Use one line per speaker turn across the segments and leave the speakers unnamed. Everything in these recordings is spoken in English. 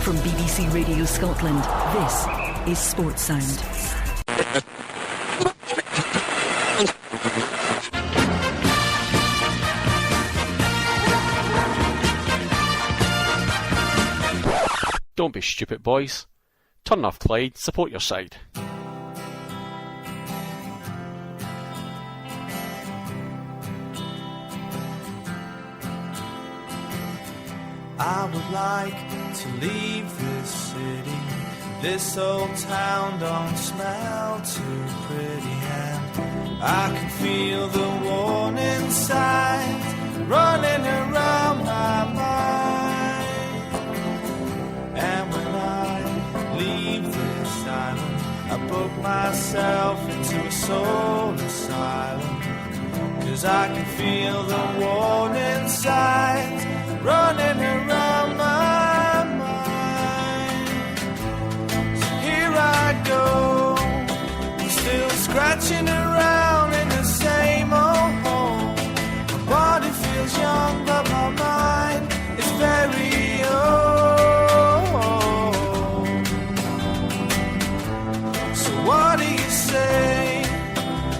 From BBC Radio Scotland, this is Sports Sound.
Don't be stupid, boys. Turn off Clyde, support your side.
I would like to leave this city. This old town don't smell too pretty, and I can feel the warning signs running around my mind. And when I leave this island, I book myself into a soul asylum, 'cause I can feel the warning signs running around my mind. So here I go, still scratching around in the same old hole. My body feels young, but my mind is very old. So what do you say?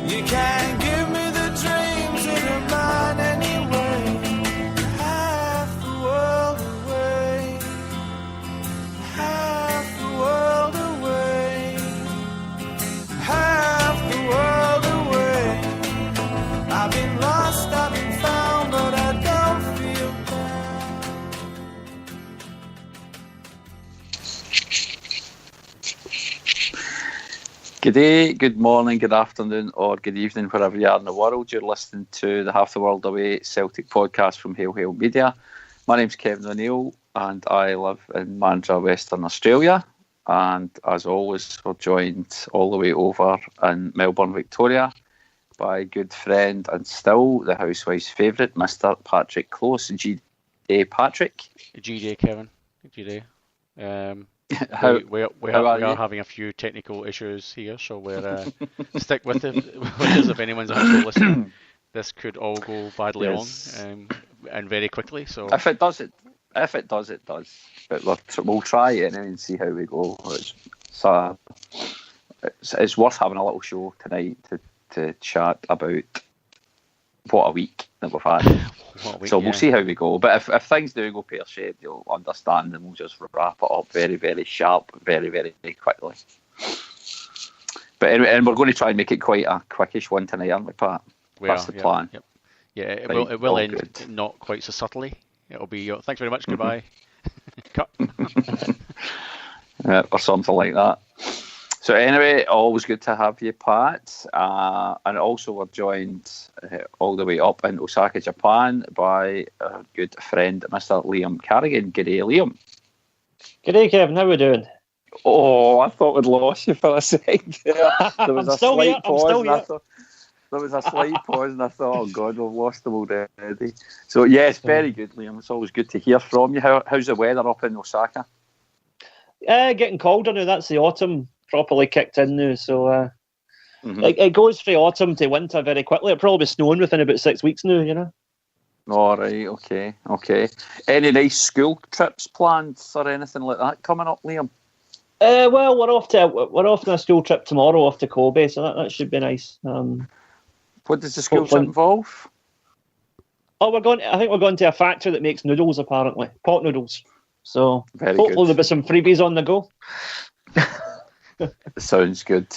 You can't give me the dreams that are mine anyway. I've been lost, I've been found, but I don't feel bad.
Good day, good morning, good afternoon, or good evening, wherever you are in the world. You're listening to the Half the World Away Celtic podcast from Hail Hail Media. My name's Kevin O'Neill, and I live in Mandurah, Western Australia. And as always, we're joined all the way over in Melbourne, Victoria, by good friend and still the housewife's favourite, Mr. Patrick Close. G-Day Patrick.
G-Day, Kevin. G-Day. We are having a few technical issues here, so we're stick with it. If anyone's actually listening, this could all go badly wrong and very quickly. So
if it does, it does. But we'll try it anyway and see how we go. It's worth having a little show tonight to chat about what a week that we've had. We'll see how we go. But if things do go pear-shaped, you'll understand, and we'll just wrap it up very, very sharp, very, very quickly. But anyway, and we're going to try and make it quite a quickish one tonight, aren't we, Pat? That's the plan.
Yep. Yeah, it will end good. Not quite so subtly. It'll be, thanks very much, goodbye. Cut.
Or something like that. So anyway, always good to have you, Pat. And also we're joined all the way up in Osaka, Japan, by our good friend, Mr. Liam Carrigan. G'day, Liam.
G'day, Kevin. How are we doing?
Oh, I thought we'd lost you for a second. There was a slight pause. There was a slight pause, and I thought, oh God, we've lost them already. So yes, very good, Liam. It's always good to hear from you. How's the weather up in Osaka?
Getting colder now. That's the autumn properly kicked in now, so it goes from autumn to winter very quickly. It'll probably be snowing within about 6 weeks now, you know.
All right, okay. Any nice school trips planned or anything like that coming up, Liam?
Well, we're off on a school trip tomorrow, off to Kobe, so that should be nice.
What does the school trip involve?
Oh, I think we're going to a factory that makes noodles, apparently, pot noodles. So hopefully there'll be some freebies on the go.
Sounds good.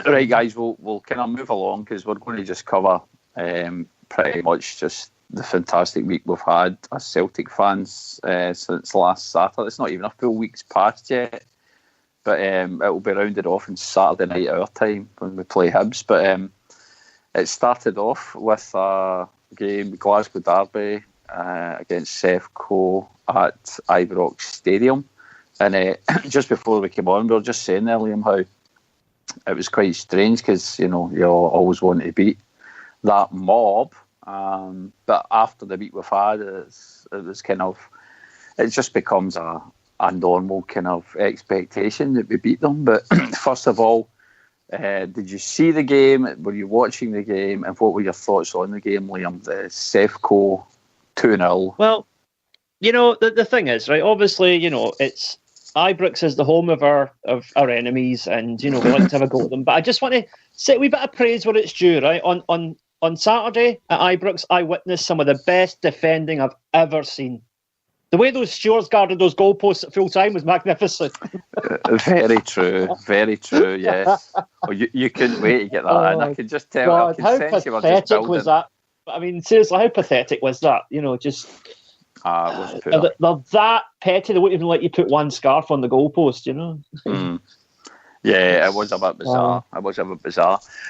Right, guys, we'll kind of move along because we're going to just cover pretty much just the fantastic week we've had as Celtic fans since last Saturday. It's not even a full week's passed yet, but it will be rounded off on Saturday night our time when we play Hibs. But it started off with a game, the Glasgow Derby against Sefco at Ibrox Stadium. And just before we came on, we were just saying there, Liam, how it was quite strange because, you always want to beat that mob. But after the week we've had, it just becomes a normal kind of expectation that we beat them. But first of all, did you see the game? Were you watching the game? And what were your thoughts on the game, Liam? The Sefco 2-0.
Well, the thing is, right, obviously, it's Ibrox is the home of our enemies, and, we like to have a go at them. But I just want to say a wee bit of praise where it's due, right? On Saturday at Ibrox, I witnessed some of the best defending I've ever seen. The way those stewards guarded those goalposts at full time was magnificent.
Very true, yes. Oh, you couldn't wait to get that in. I could just tell.
God,
I could
how
sense you were just
pathetic
building.
was that? I mean, seriously, how pathetic was that?
It was poor.
They're that petty, they wouldn't even let you put one scarf on the goalpost,
Yeah, it was a bit bizarre.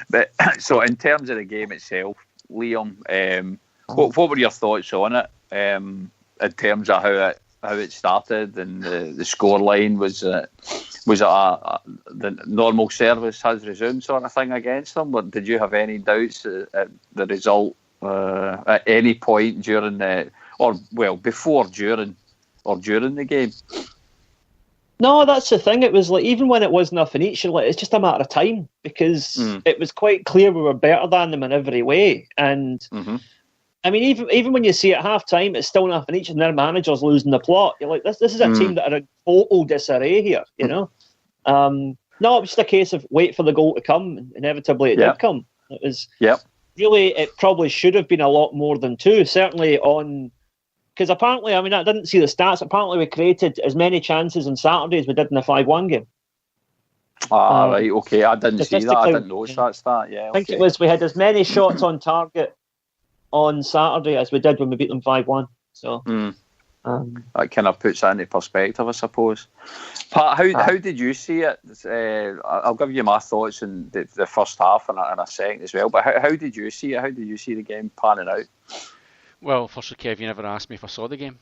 But so, in terms of the game itself, Liam, what were your thoughts on it? In terms of how it started and the score line, was it the normal service has resumed sort of thing against them? Or did you have any doubts at the result at any point during before, during, or during the game?
No, that's the thing. It was like, even when it was nothing each, it's just a matter of time, because it was quite clear we were better than them in every way. And I mean, even when you see at half time, it's still nothing each, and their manager's losing the plot. You're like, this is a team that are in total disarray here, No, it was just a case of wait for the goal to come, and inevitably it did come. It was really, it probably should have been a lot more than two, certainly because apparently, I mean, I didn't see the stats, apparently we created as many chances on Saturday as we did in the 5-1 game.
Right, okay, I didn't see that, I didn't notice that stat,
I think it was, we had as many shots on target on Saturday as we did when we beat them 5-1. So
that kind of puts that into perspective, I suppose. Pat, how did you see it? I'll give you my thoughts in the first half in a second as well. But how did you see it? How did you see the game panning out?
Well, firstly, Kev, you never asked me if I saw the game.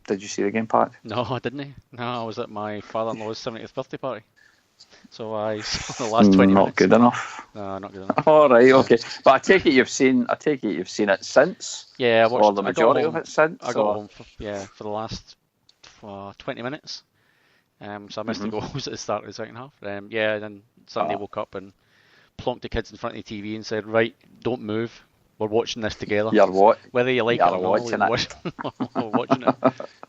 Did you see the game, Pat?
No, I didn't. No, I was at my father-in-law's 70th birthday party. So I saw the last 20 minutes.
Not good enough.
No, not good enough.
All right, okay. But I take it you've seen it since.
Yeah, I watched.
Or the majority of it since.
I got home for the last 20 minutes. So I missed the goals at the start of the second half. And then Sunday woke up and plonked the kids in front of the TV and said, "Right, don't move. We're watching this together.
You're what?
Whether you like it or not, we're watching it."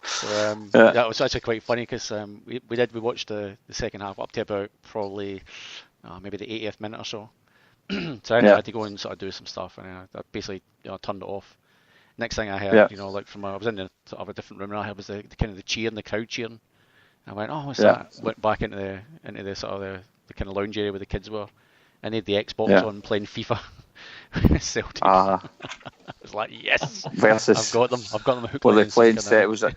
So that was actually quite funny, because we watched the second half up to about probably maybe the 80th minute or so. So I had to go and sort of do some stuff, and I basically turned it off. Next thing I heard, like I was in sort of a different room, and I heard was the kind of the cheering, the crowd cheering. I went, "Oh, what's that?" Went back into the sort of the kind of lounge area where the kids were, and they had the Xbox on playing FIFA. Celtic. I was like, yes, I've got them hooked.
Were they playing was it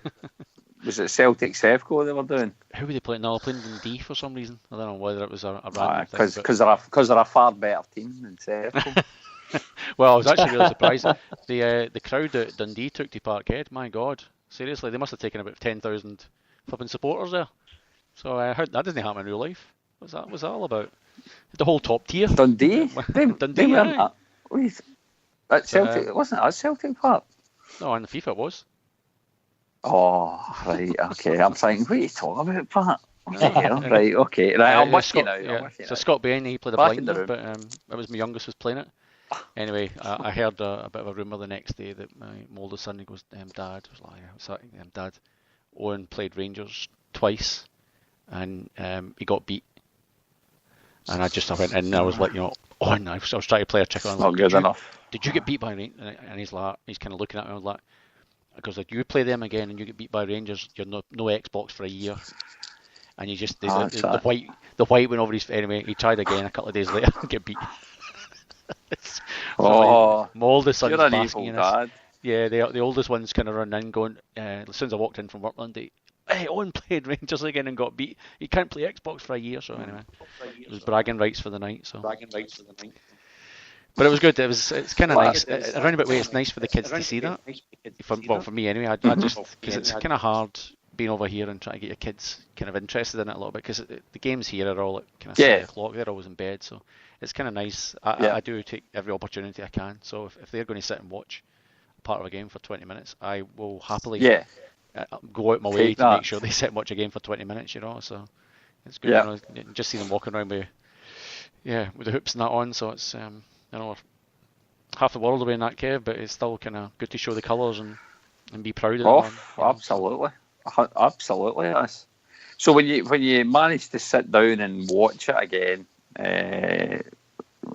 Celtic Sevco they were doing?
Who were they playing? No, they were playing Dundee for some reason. I don't know whether it was a random thing.
Because they're a far better team than Sevco.
Well, I was actually really surprised. The crowd at Dundee took to Parkhead. My God, seriously, they must have taken about 10,000 flipping supporters there. So I heard that doesn't happen in real life. What's that all about? The whole top tier.
Dundee?
Dundee,
they weren't at Celtic. It wasn't at Celtic Park.
No, in the FIFA it was.
Oh, right, okay. I'm thinking, what are you talking about, Pat? Right, okay. Right, I'm with you now.
So Scott Bain, he played a blinder, but it was my youngest was playing it. Anyway, I heard a bit of a rumour the next day that my oldest son, he goes, Dad, I was like, Dad, Owen played Rangers twice, and he got beat. And I went in and I was like, Owen, I was trying to play a trick on.
Not good enough.
Did you get beat by Rangers? And he's kind of looking at me, I was like, because you play them again and you get beat by Rangers, you're no Xbox for a year. And you just the white went over his face. Anyway, he tried again a couple of days later and get beat. My oldest son's
you're an
basking
evil
in
dad.
Yeah, the oldest one's kind of run in going, as soon as I walked in from work one day, hey, Owen played Rangers again and got beat. He can't play Xbox for a year, so anyway, it was bragging rights for the night. But it was good. It's kind of nice. Around about way, it's nice for the kids to see that. For me anyway, I just because it's kind of hard being over here and trying to get your kids kind of interested in it a little bit, because the games here are all at kind of 7 o'clock. They're always in bed, so it's kind of nice. I do take every opportunity I can. So if they're going to sit and watch a part of a game for 20 minutes, I will happily go out my way to make sure they sit and watch a game for 20 minutes. So it's good. Just see them walking around with the hoops and that on. So it's half the world away in that cave, but it's still kind of good to show the colours and and be proud of them.
Absolutely, yes. So when you managed to sit down and watch it again,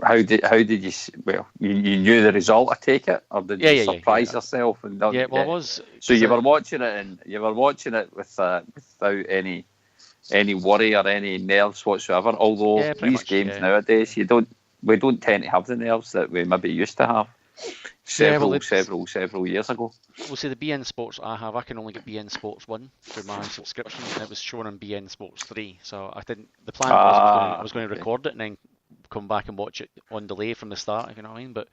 how did you? Well, you knew the result, I take it, or did you surprise yourself? And
I was.
So you were watching it without any worry or any nerves whatsoever. Although these games nowadays, we don't tend to have the nerves that we maybe used to have several years ago.
Well, see, the BN Sports I can only get BN Sports 1 through my subscription, and it was shown on BN Sports 3. So I didn't. The plan was I was going to record it and then come back and watch it on delay from the start, if you know what I mean. But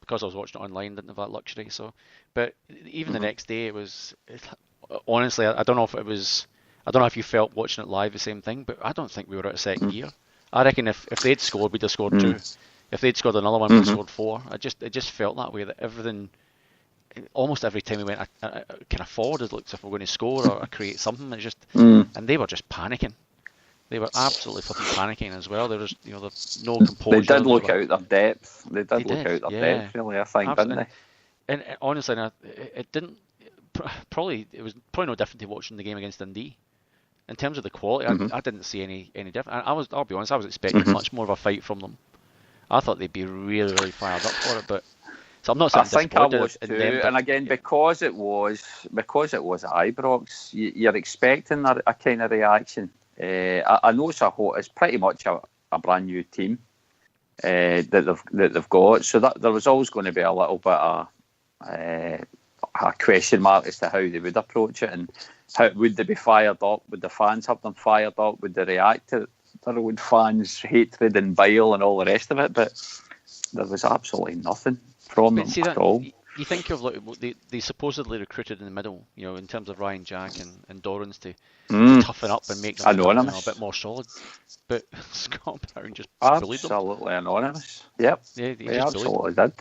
because I was watching it online, didn't have that luxury. So, but even the next day, honestly, I don't know if it was. I don't know if you felt watching it live the same thing, but I don't think we were out of second gear. I reckon if they'd scored, we'd have scored 2. If they'd scored another one, we'd have scored 4. It just felt that way, that everything, almost every time we went kind of forward, it looked as if we were going to score or create something. It just, and they were just panicking. They were absolutely flipping panicking as well. There was, no composure.
They did look out their depth. They did look out their depth, really, I think, didn't they?
And honestly, it didn't. It was probably no different to watching the game against Dundee. In terms of the quality, I didn't see any different. I'll be honest, I was expecting much more of a fight from them. I thought they'd be really, really fired up for it, but so I'm not saying
I think I was too. And again, because it was at Ibrox, you're expecting a kind of reaction. I know it's pretty much a brand new team that they've got, so that there was always going to be a little bit of a question mark as to how they would approach it, and how would they be fired up? Would the fans have them fired up? Would they react to their own fans' hatred and bile and all the rest of it? But there was absolutely nothing from them at all.
You think of they supposedly recruited in the middle, in terms of Ryan Jack and Dorrans to toughen up and make them a bit more solid. But Scott Brown just bullied them.
Absolutely anonymous. Yep. Yeah, he absolutely did.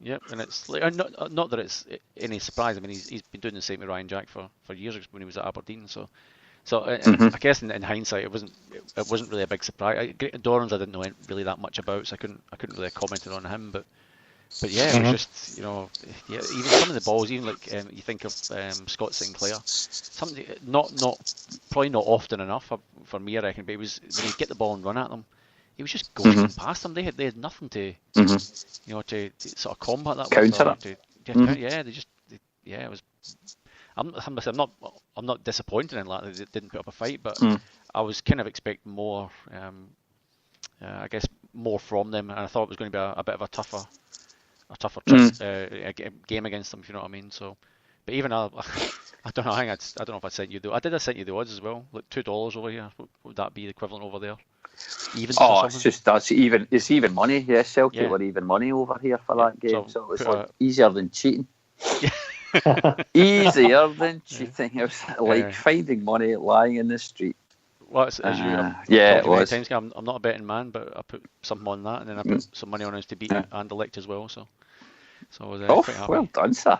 Yep, and it's not that it's any surprise. I mean, he's been doing the same with Ryan Jack for years when he was at Aberdeen. So I guess in hindsight, it wasn't really a big surprise. Dorrans I didn't know really that much about, so I couldn't really have commented on him. But yeah, it was just even some of the balls, even like you think of Scott Sinclair, something probably not often enough for me, I reckon. But it was when he'd get the ball and run at them. He was just going past them. They had nothing to, to sort of combat that.
Counter
it. It was. I'm not disappointed in that they didn't put up a fight, but I was kind of expecting more. I guess more from them, and I thought it was going to be a bit of a tougher game against them, if you know what I mean. So, but even I don't know. I don't know if I sent you I sent you the odds as well. Like $2 over here. What would that be the equivalent over there?
It's even money. Yes, Celtic were even money over here for that game, so it was easier than cheating. Easier than cheating. It was like finding money lying in the street.
Well, as you it was. Times, I'm not a betting man, but I put something on that, and then I put some money on us to beat Anderlecht as well. So I was quite happy.
Well done, sir.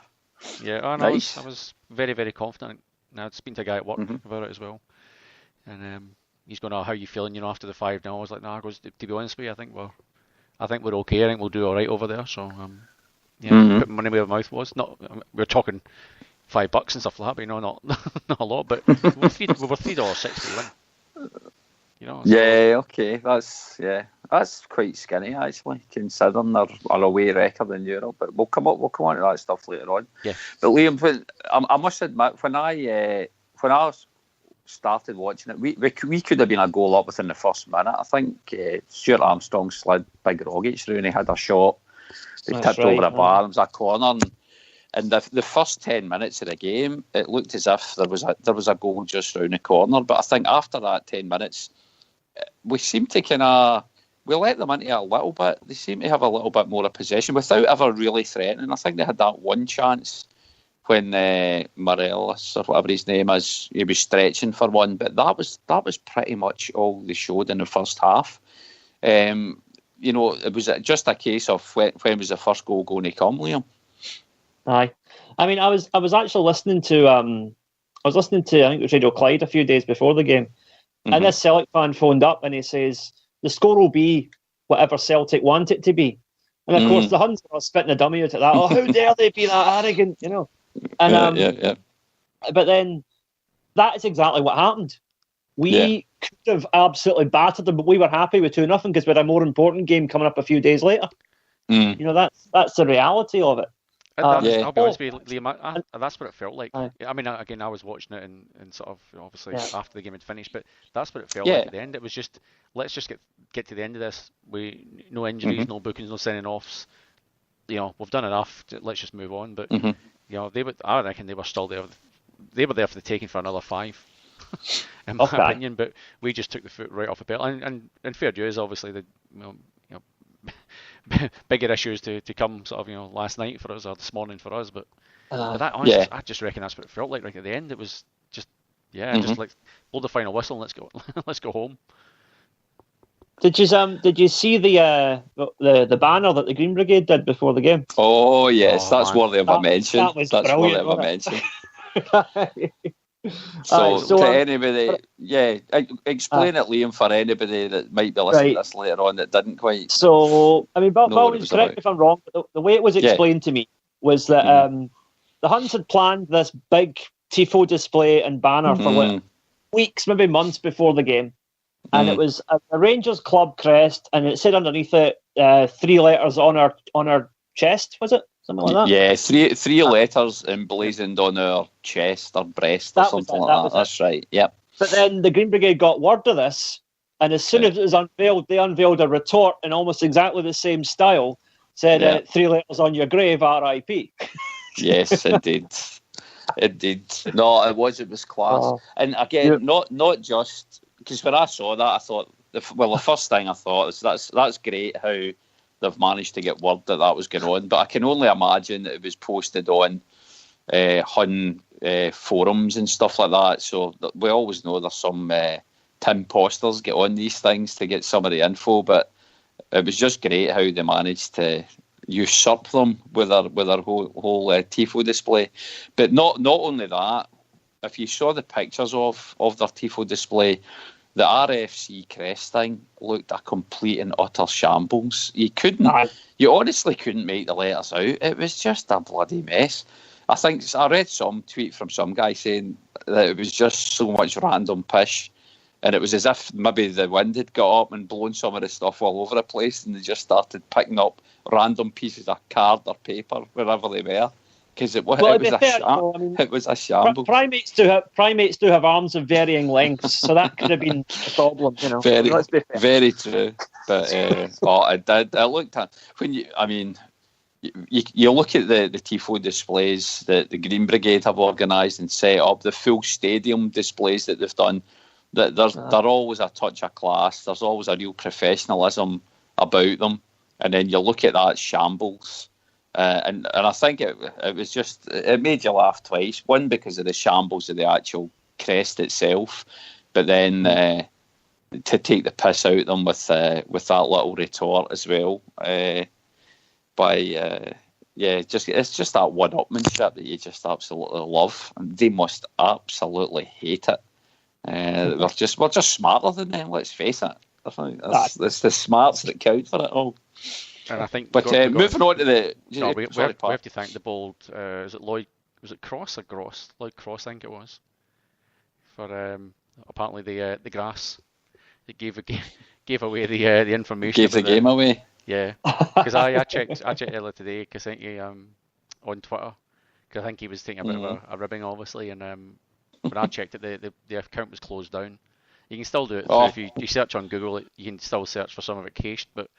Yeah, nice. I was very, very confident. Now I'd speaking to a guy at work about it as well, and he's going, how are you feeling? After the 5-0, I was like, no. I goes, to be honest with you, I think we're okay. I think we'll do all right over there. So put money where my mouth was. Not we're talking $5 and stuff like that, but not a lot. But we were $3.60 win.
Okay, that's quite skinny actually, considering their away record in Europe. But we'll come on to that stuff later on.
Yeah.
But Liam, I must admit, when I started watching it, we could have been a goal up within the first minute. I think Stuart Armstrong slid Big Rogic through and he had a shot. He tipped over a bar. It was a corner. And the first 10 minutes of the game, it looked as if there was a goal just round the corner. But I think after that 10 minutes, we seemed to we let them into it a little bit. They seemed to have a little bit more of possession without ever really threatening. I think they had that one chance when Morelos, or whatever his name is, he was stretching for one. But that was pretty much all they showed in the first half. It was just a case of when was the first goal going to come, Liam?
Aye, I mean, I was actually listening to I think it was Radio Clyde a few days before the game, and this Celtic fan phoned up and he says the score will be whatever Celtic want it to be, and of course the Huns are spitting a dummy out at that. Oh, how dare they be that arrogant, And but then that is exactly what happened. We could have absolutely battered them, but we were happy with 2-0 because we had a more important game coming up a few days later. You know, that's the reality of it.
I'll be honest with you, Liam, that's what it felt like. I mean, again, I was watching it and sort of, obviously, after the game had finished, but that's what it felt like at the end. It was just, let's just get to the end of this. No injuries, no bookings, no sending offs. You know, we've done enough. Let's just move on. But you know, I reckon they were still there. They were there for the taking for another 5, in my opinion. But we just took the foot right off the pedal. And fair dues, obviously, the bigger issues to come sort of, last night for us or this morning for us. But that honestly, I just reckon that's what it felt like right at the end. It was just just like blow the final whistle and let's go let's go home.
Did you see the banner that the Green Brigade did before the game?
Oh yes, that's worthy of a mention. That's worthy of a mention. So to anybody, explain it, Liam, for anybody that might be listening to this later on that didn't quite.
So I mean, Balwyn, correct me if I'm wrong, but the way it was explained to me was that the Huns had planned this big tifo display and banner for weeks, maybe months before the game. And it was a Rangers club crest, and it said underneath it 3 letters on our chest, was it? Something like that?
Yeah, three letters emblazoned on our chest or breast or something like that. That's right, yep.
But then the Green Brigade got word of this, and as soon as it was unveiled, they unveiled a retort in almost exactly the same style, said 3 letters on your grave, R.I.P.
Yes, indeed. Indeed. No, it was class. And again, not just... Because when I saw that, I thought, the first thing I thought is that's great how they've managed to get word that was going on. But I can only imagine that it was posted on Hun forums and stuff like that. So we always know there's some tin posters get on these things to get some of the info. But it was just great how they managed to usurp them with their whole tifo display. But not only that. If you saw the pictures of their tifo display, the RFC crest thing looked a complete and utter shambles. You honestly couldn't make the letters out. It was just a bloody mess. I read some tweet from some guy saying that it was just so much random pish, and it was as if maybe the wind had got up and blown some of the stuff all over the place, and they just started picking up random pieces of card or paper wherever they were. Because it was a shambles.
Primates do have arms of varying lengths, so that could have been a problem.
Very true. But I looked at when you look at the tifo displays that the Green Brigade have organised and set up, the full stadium displays that they've done. That they're always a touch of class. There's always a real professionalism about them, and then you look at that shambles. And I think it was just, it made you laugh twice. One, because of the shambles of the actual crest itself, but then to take the piss out of them with that little retort as well. It's just that one-upmanship that you just absolutely love, and they must absolutely hate it. We're just smarter than them. Let's face it. I think it's the smarts that count for it all.
And I think,
moving on to the,
we have to thank the bold. Is it Lloyd? Was it Cross or Gross? Lloyd Cross, I think it was. For apparently the grass, it gave away the information.
Gave the game away.
Yeah, because I checked earlier today because I think he on Twitter, because I think he was taking a bit of a ribbing, obviously, and when I checked it, the account was closed down. You can still do it if you search on Google. You can still search for some of it cached, but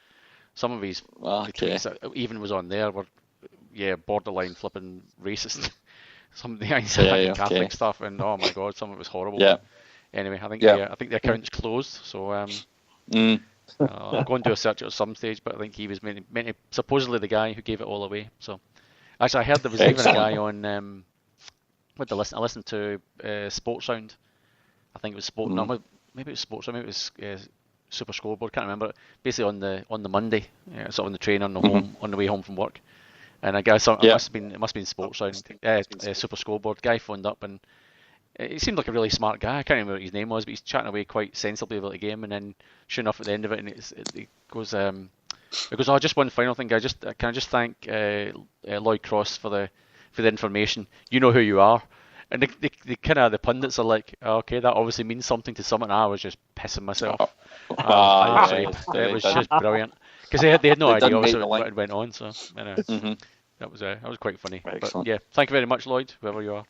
some of his tweets that even was on there were borderline flipping racist. Some of the Catholic stuff, and oh my god, some of it was horrible. Yeah. Anyway, I think the account's closed, so I'll go and do a search at some stage. But I think he was supposedly the guy who gave it all away. So actually, I heard there was even a guy on I listened to Sports Sound. I think it was Sport. No, maybe it was Sports Sound. Maybe it was Super Scoreboard. Can't remember. Basically on the Monday, sort of on the train on the way home from work. And I guess it must have been Sports Sound. Super Scoreboard guy phoned up, and he seemed like a really smart guy. I can't remember what his name was, but he's chatting away quite sensibly about the game. And then, sure enough, at the end of it, and it goes, oh, just one final thing, guys. Can I just thank Lloyd Cross for for the information. You know who you are. And the kind of the pundits are like, oh, okay, that obviously means something to someone. I was just pissing myself. It was just brilliant because they had no idea obviously what went on. So anyway, that was quite funny. But yeah, thank you very much, Lloyd, whoever you are.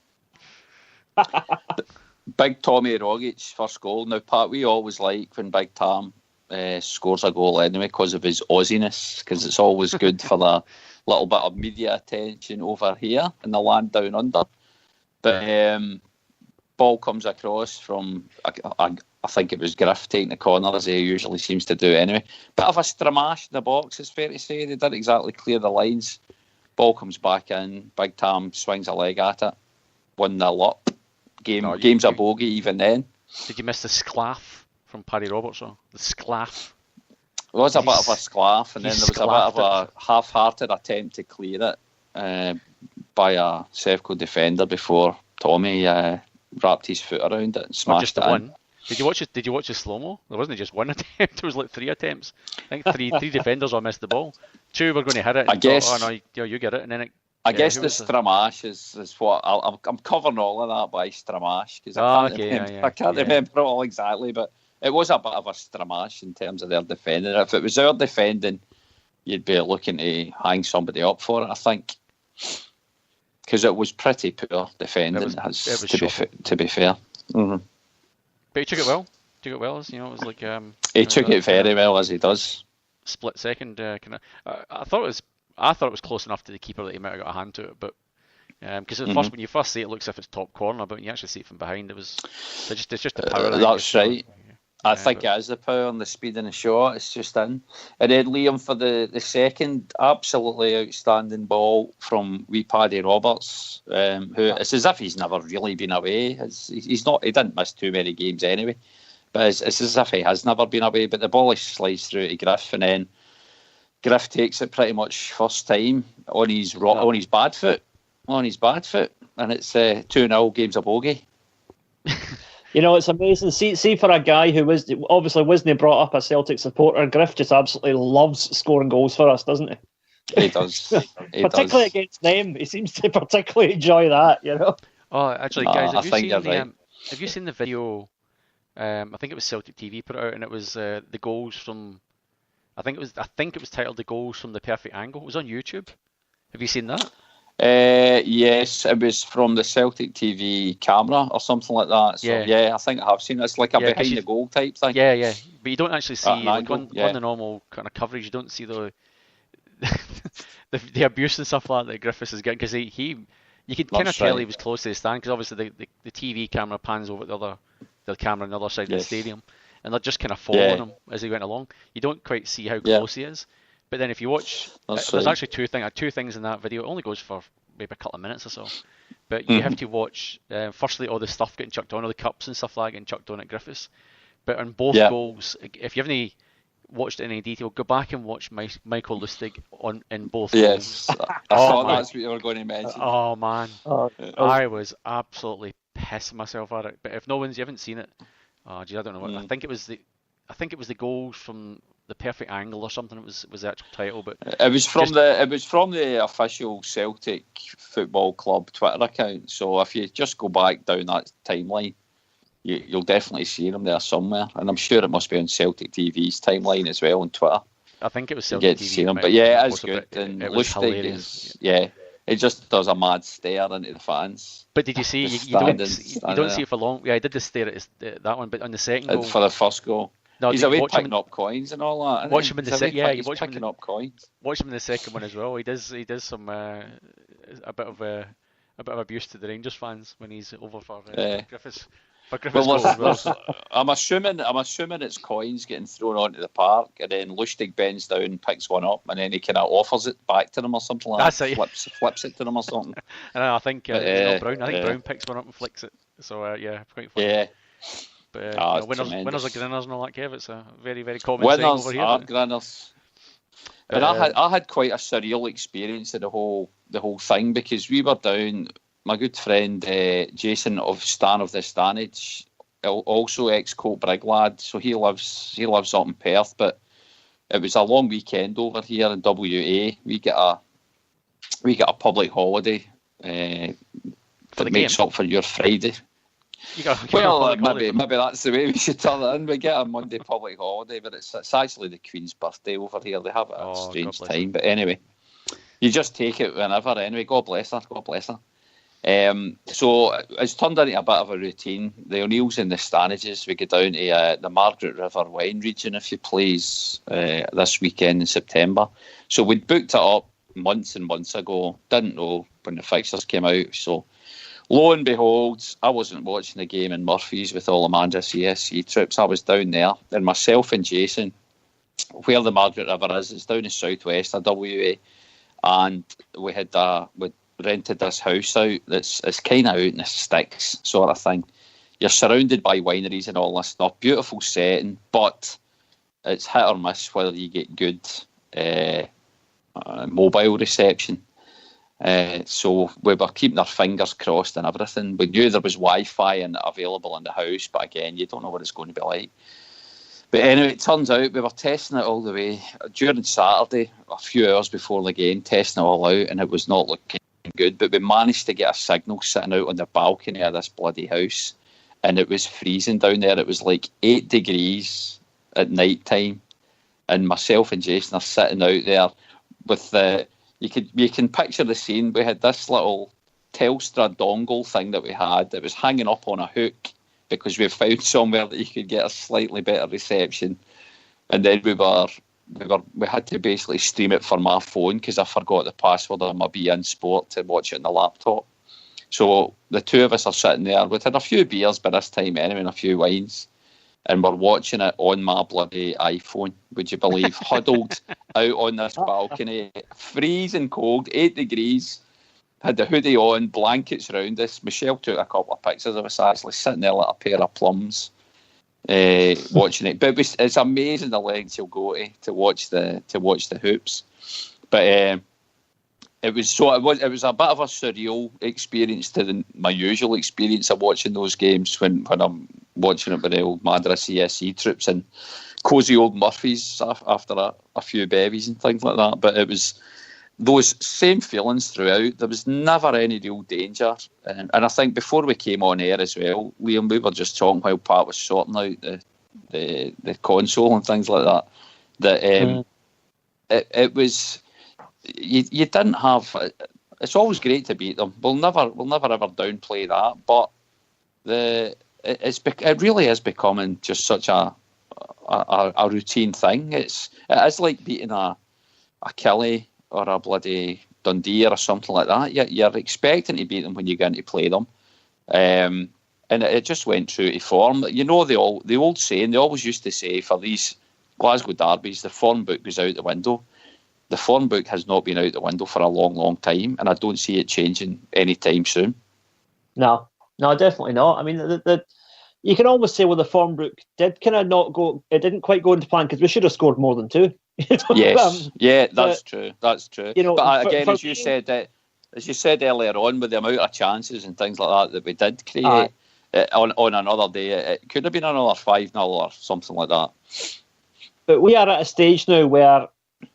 Big Tommy Rogic first goal. Now, Pat, we always like when Big Tom scores a goal anyway because of his Aussiness, because it's always good for the little bit of media attention over here in the land down under. But ball comes across from, I think it was Griff taking the corner, as he usually seems to do anyway. Bit of a stramash in the box, it's fair to say. They didn't exactly clear the lines. Ball comes back in. Big Tom swings a leg at it. 1-0 up. Game's a bogey even then.
Did you miss the sclaff from Paddy Roberts? Or the sclaff?
There was a bit of a sclaff, and then there was a bit of a half-hearted attempt to clear it by a Sevco defender before Tommy wrapped his foot around it and smashed it in.
One. Did you watch the slow-mo? There wasn't just one attempt. There was like 3 attempts. I think three defenders all missed the ball. 2 were going to hit it. And I guess. Thought, oh no, you get it, and then it.
I guess the stramash is what I'm covering all of that by stramash because I can't remember it all exactly, but it was a bit of a stramash in terms of their defending. If it was our defending, you'd be looking to hang somebody up for it, I think, because it was pretty poor defending. It was to be fair. Mm-hmm.
But he took it well. It was like
he took it very well, as he does.
Split second. I thought it was close enough to the keeper that he might have got a hand to it, but because first when you first see it, it looks as if it's top corner, but when you actually see it from behind, it's just the power.
That's right. I think it is the power and the speed in the shot. It's just in. And then Liam for the second, absolutely outstanding ball from wee Paddy Roberts, who it's as if he's never really been away. He's not. He didn't miss too many games anyway, but it's as if he has never been away. But the ball slides through to Griff, and then Griff takes it pretty much first time on his bad foot, and it's 2-0. Game's a bogey.
It's amazing. See, for a guy who wasn't brought up a Celtic supporter, Griff just absolutely loves scoring goals for us, doesn't he?
He does.
Particularly against them, he seems to particularly enjoy that.
Oh, actually, guys, have you seen the video? I think it was Celtic TV put it out, and it was the goals from. I think it was titled "The Goals from the Perfect Angle." It was on YouTube. Have you seen that?
Yes, it was from the Celtic TV camera or something like that. So yeah, I think I have seen it. It's like a behind the goal type thing.
Yeah. But you don't actually see on the normal kind of coverage. You don't see the abuse and stuff like that Griffiths is getting, because you could kind of tell he was close to the stand, because obviously the TV camera pans over the camera on the other side of the stadium, and they're just kind of following him as he went along. You don't quite see how close he is. But then if you watch, there's actually two things in that video. It only goes for maybe a couple of minutes or so. But you have to watch, firstly, all the stuff getting chucked on, all the cups and stuff like getting chucked on at Griffiths. But on both goals, if you haven't watched it in any detail, go back and watch Michael Lustig in both goals.
Yes, I thought that's what you were going to mention.
Oh, man. I was absolutely pissing myself at it. But if you haven't seen it, I don't know what. I think it was the goals from the Perfect Angle or something. It was the actual title, but
it was from the official Celtic Football Club Twitter account. So if you just go back down that timeline, you'll definitely see them there somewhere. And I'm sure it must be on Celtic TV's timeline as well on Twitter.
I think it was Celtic TV.
See them, but yeah, it is good. And Lustig is it just does a mad stare into the fans.
But did you see? You don't see it for long. Yeah, I did the stare at that one, but on the second goal,
for the first goal. No, he's away picking up coins and all that.
Watch him in the second. Yeah, you watch him
picking up coins.
Watch him in the second one as well. He does some a bit of abuse to the Rangers fans when he's over for Griffiths. For Griffiths goal.
I'm assuming it's coins getting thrown onto the park, and then Lustig bends down, picks one up, and then he kind of offers it back to them or something like that. Flips it to them or something.
And I think Brown. I think Brown picks one up and flicks it. So quite funny.
Yeah.
But winners are grinners and all that, Kev. It's a very, very common saying over here.
Winners are grinners. But I had quite a surreal experience of the whole thing, because we were down. My good friend Jason of Stan of the Stanage, also ex-Coat Brig lad, so he lives up in Perth. But it was a long weekend over here in WA. We get a public holiday that makes up for your Friday. Maybe that's the way we should turn it in. We get a Monday public holiday, but it's actually the Queen's birthday over here. They have it at a strange time. But anyway, you just take it whenever. Anyway, God bless her. God bless her. So it's turned into a bit of a routine. The O'Neills and the Stannages, we go down to the Margaret River wine region, if you please, this weekend in September. So we'd booked it up months and months ago. Didn't know when the fixtures came out. So lo and behold, I wasn't watching the game in Murphy's with all the Mandra CSC trips. I was down there, and myself and Jason, where the Margaret River is, it's down in southwest of WA, and we rented this house out that's kind of out in the sticks sort of thing. You're surrounded by wineries and all this stuff. Beautiful setting, but it's hit or miss whether you get good mobile reception. So we were keeping our fingers crossed and everything. We knew there was Wi-Fi available in the house, but again, you don't know what it's going to be like. But anyway, it turns out we were testing it all the way during Saturday, a few hours before the game, testing it all out, and it was not looking good. But we managed to get a signal sitting out on the balcony of this bloody house, and it was freezing down there. It was like 8 degrees at night time, and myself and Jason are sitting out there with the... You can picture the scene. We had this little Telstra dongle thing that we had. It was hanging up on a hook because we found somewhere that you could get a slightly better reception. And then we had to basically stream it from my phone because I forgot the password on my beIN Sport to watch it on the laptop. So the two of us are sitting there. We'd had a few beers by this time anyway and a few wines. And we're watching it on my bloody iPhone, would you believe? Huddled out on this balcony, freezing cold, 8 degrees, had the hoodie on, blankets around us. Michelle took a couple of pictures of us actually sitting there like a pair of plums, watching it. But it's amazing the lengths you'll go to watch the hoops. But it was a bit of a surreal experience to my usual experience of watching those games when I'm watching it with the old Mandra CSC troops and cosy old Murphys after a few bevies and things like that. But it was those same feelings throughout. There was never any real danger. And I think before we came on air as well, Liam, we were just talking while Pat was sorting out the console and things like that, that it was... You didn't have. It's always great to beat them. We'll never ever downplay that. But it really is becoming just such a routine thing. It is like beating a Killie or a bloody Dundee or something like that. You're expecting to beat them when you get to play them, and it just went true to form. You know the old saying they always used to say for these Glasgow derbies, the form book goes out the window. The form book has not been out the window for a long, long time, and I don't see it changing anytime soon. No,
definitely not. I mean, you can almost say, well, the form book did kind of not go. It didn't quite go into plan because we should have scored more than 2.
Yes, that's true. That's true. You know, but again, as you said earlier on, with the amount of chances and things like that we did create on another day, it could have been another 5-0 or something like that.
But we are at a stage now where,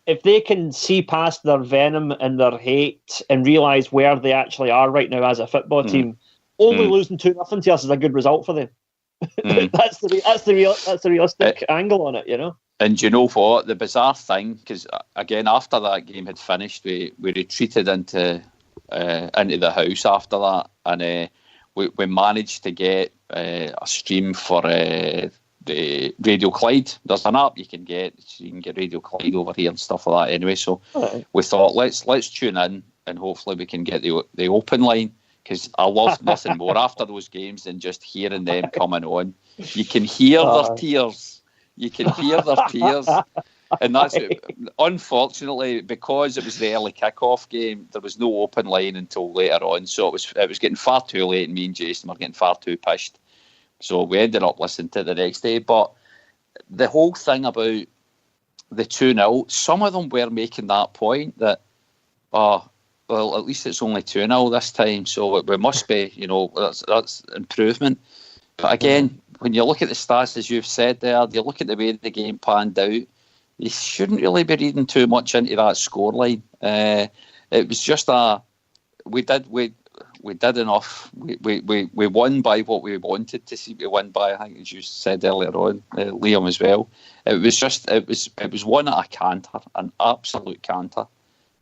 if they can see past their venom and their hate and realise where they actually are right now as a football team, only losing 2-0 to us is a good result for them. That's the realistic angle on it, you know.
And you know what? The bizarre thing, because again, after that game had finished, we retreated into the house after that, and we managed to get a stream for the Radio Clyde. There's an app you can get Radio Clyde over here and stuff like that anyway. So we thought let's tune in and hopefully we can get the open line, because I love nothing more after those games than just hearing them coming on. You can hear their tears. You can hear their tears. And that's unfortunately, because it was the early kick-off game, there was no open line until later on. So it was getting far too late, and me and Jason were getting far too pissed. So we ended up listening to it the next day. But the whole thing about the 2-0, some of them were making that point that, well, at least it's only 2-0 this time, so we must be, that's improvement. But again, when you look at the stats, as you've said there, you look at the way the game panned out, you shouldn't really be reading too much into that scoreline. It was just we did enough. We won by what we wanted to see we win by. I think, as you said earlier on, Liam as well. It was won at a canter, an absolute canter,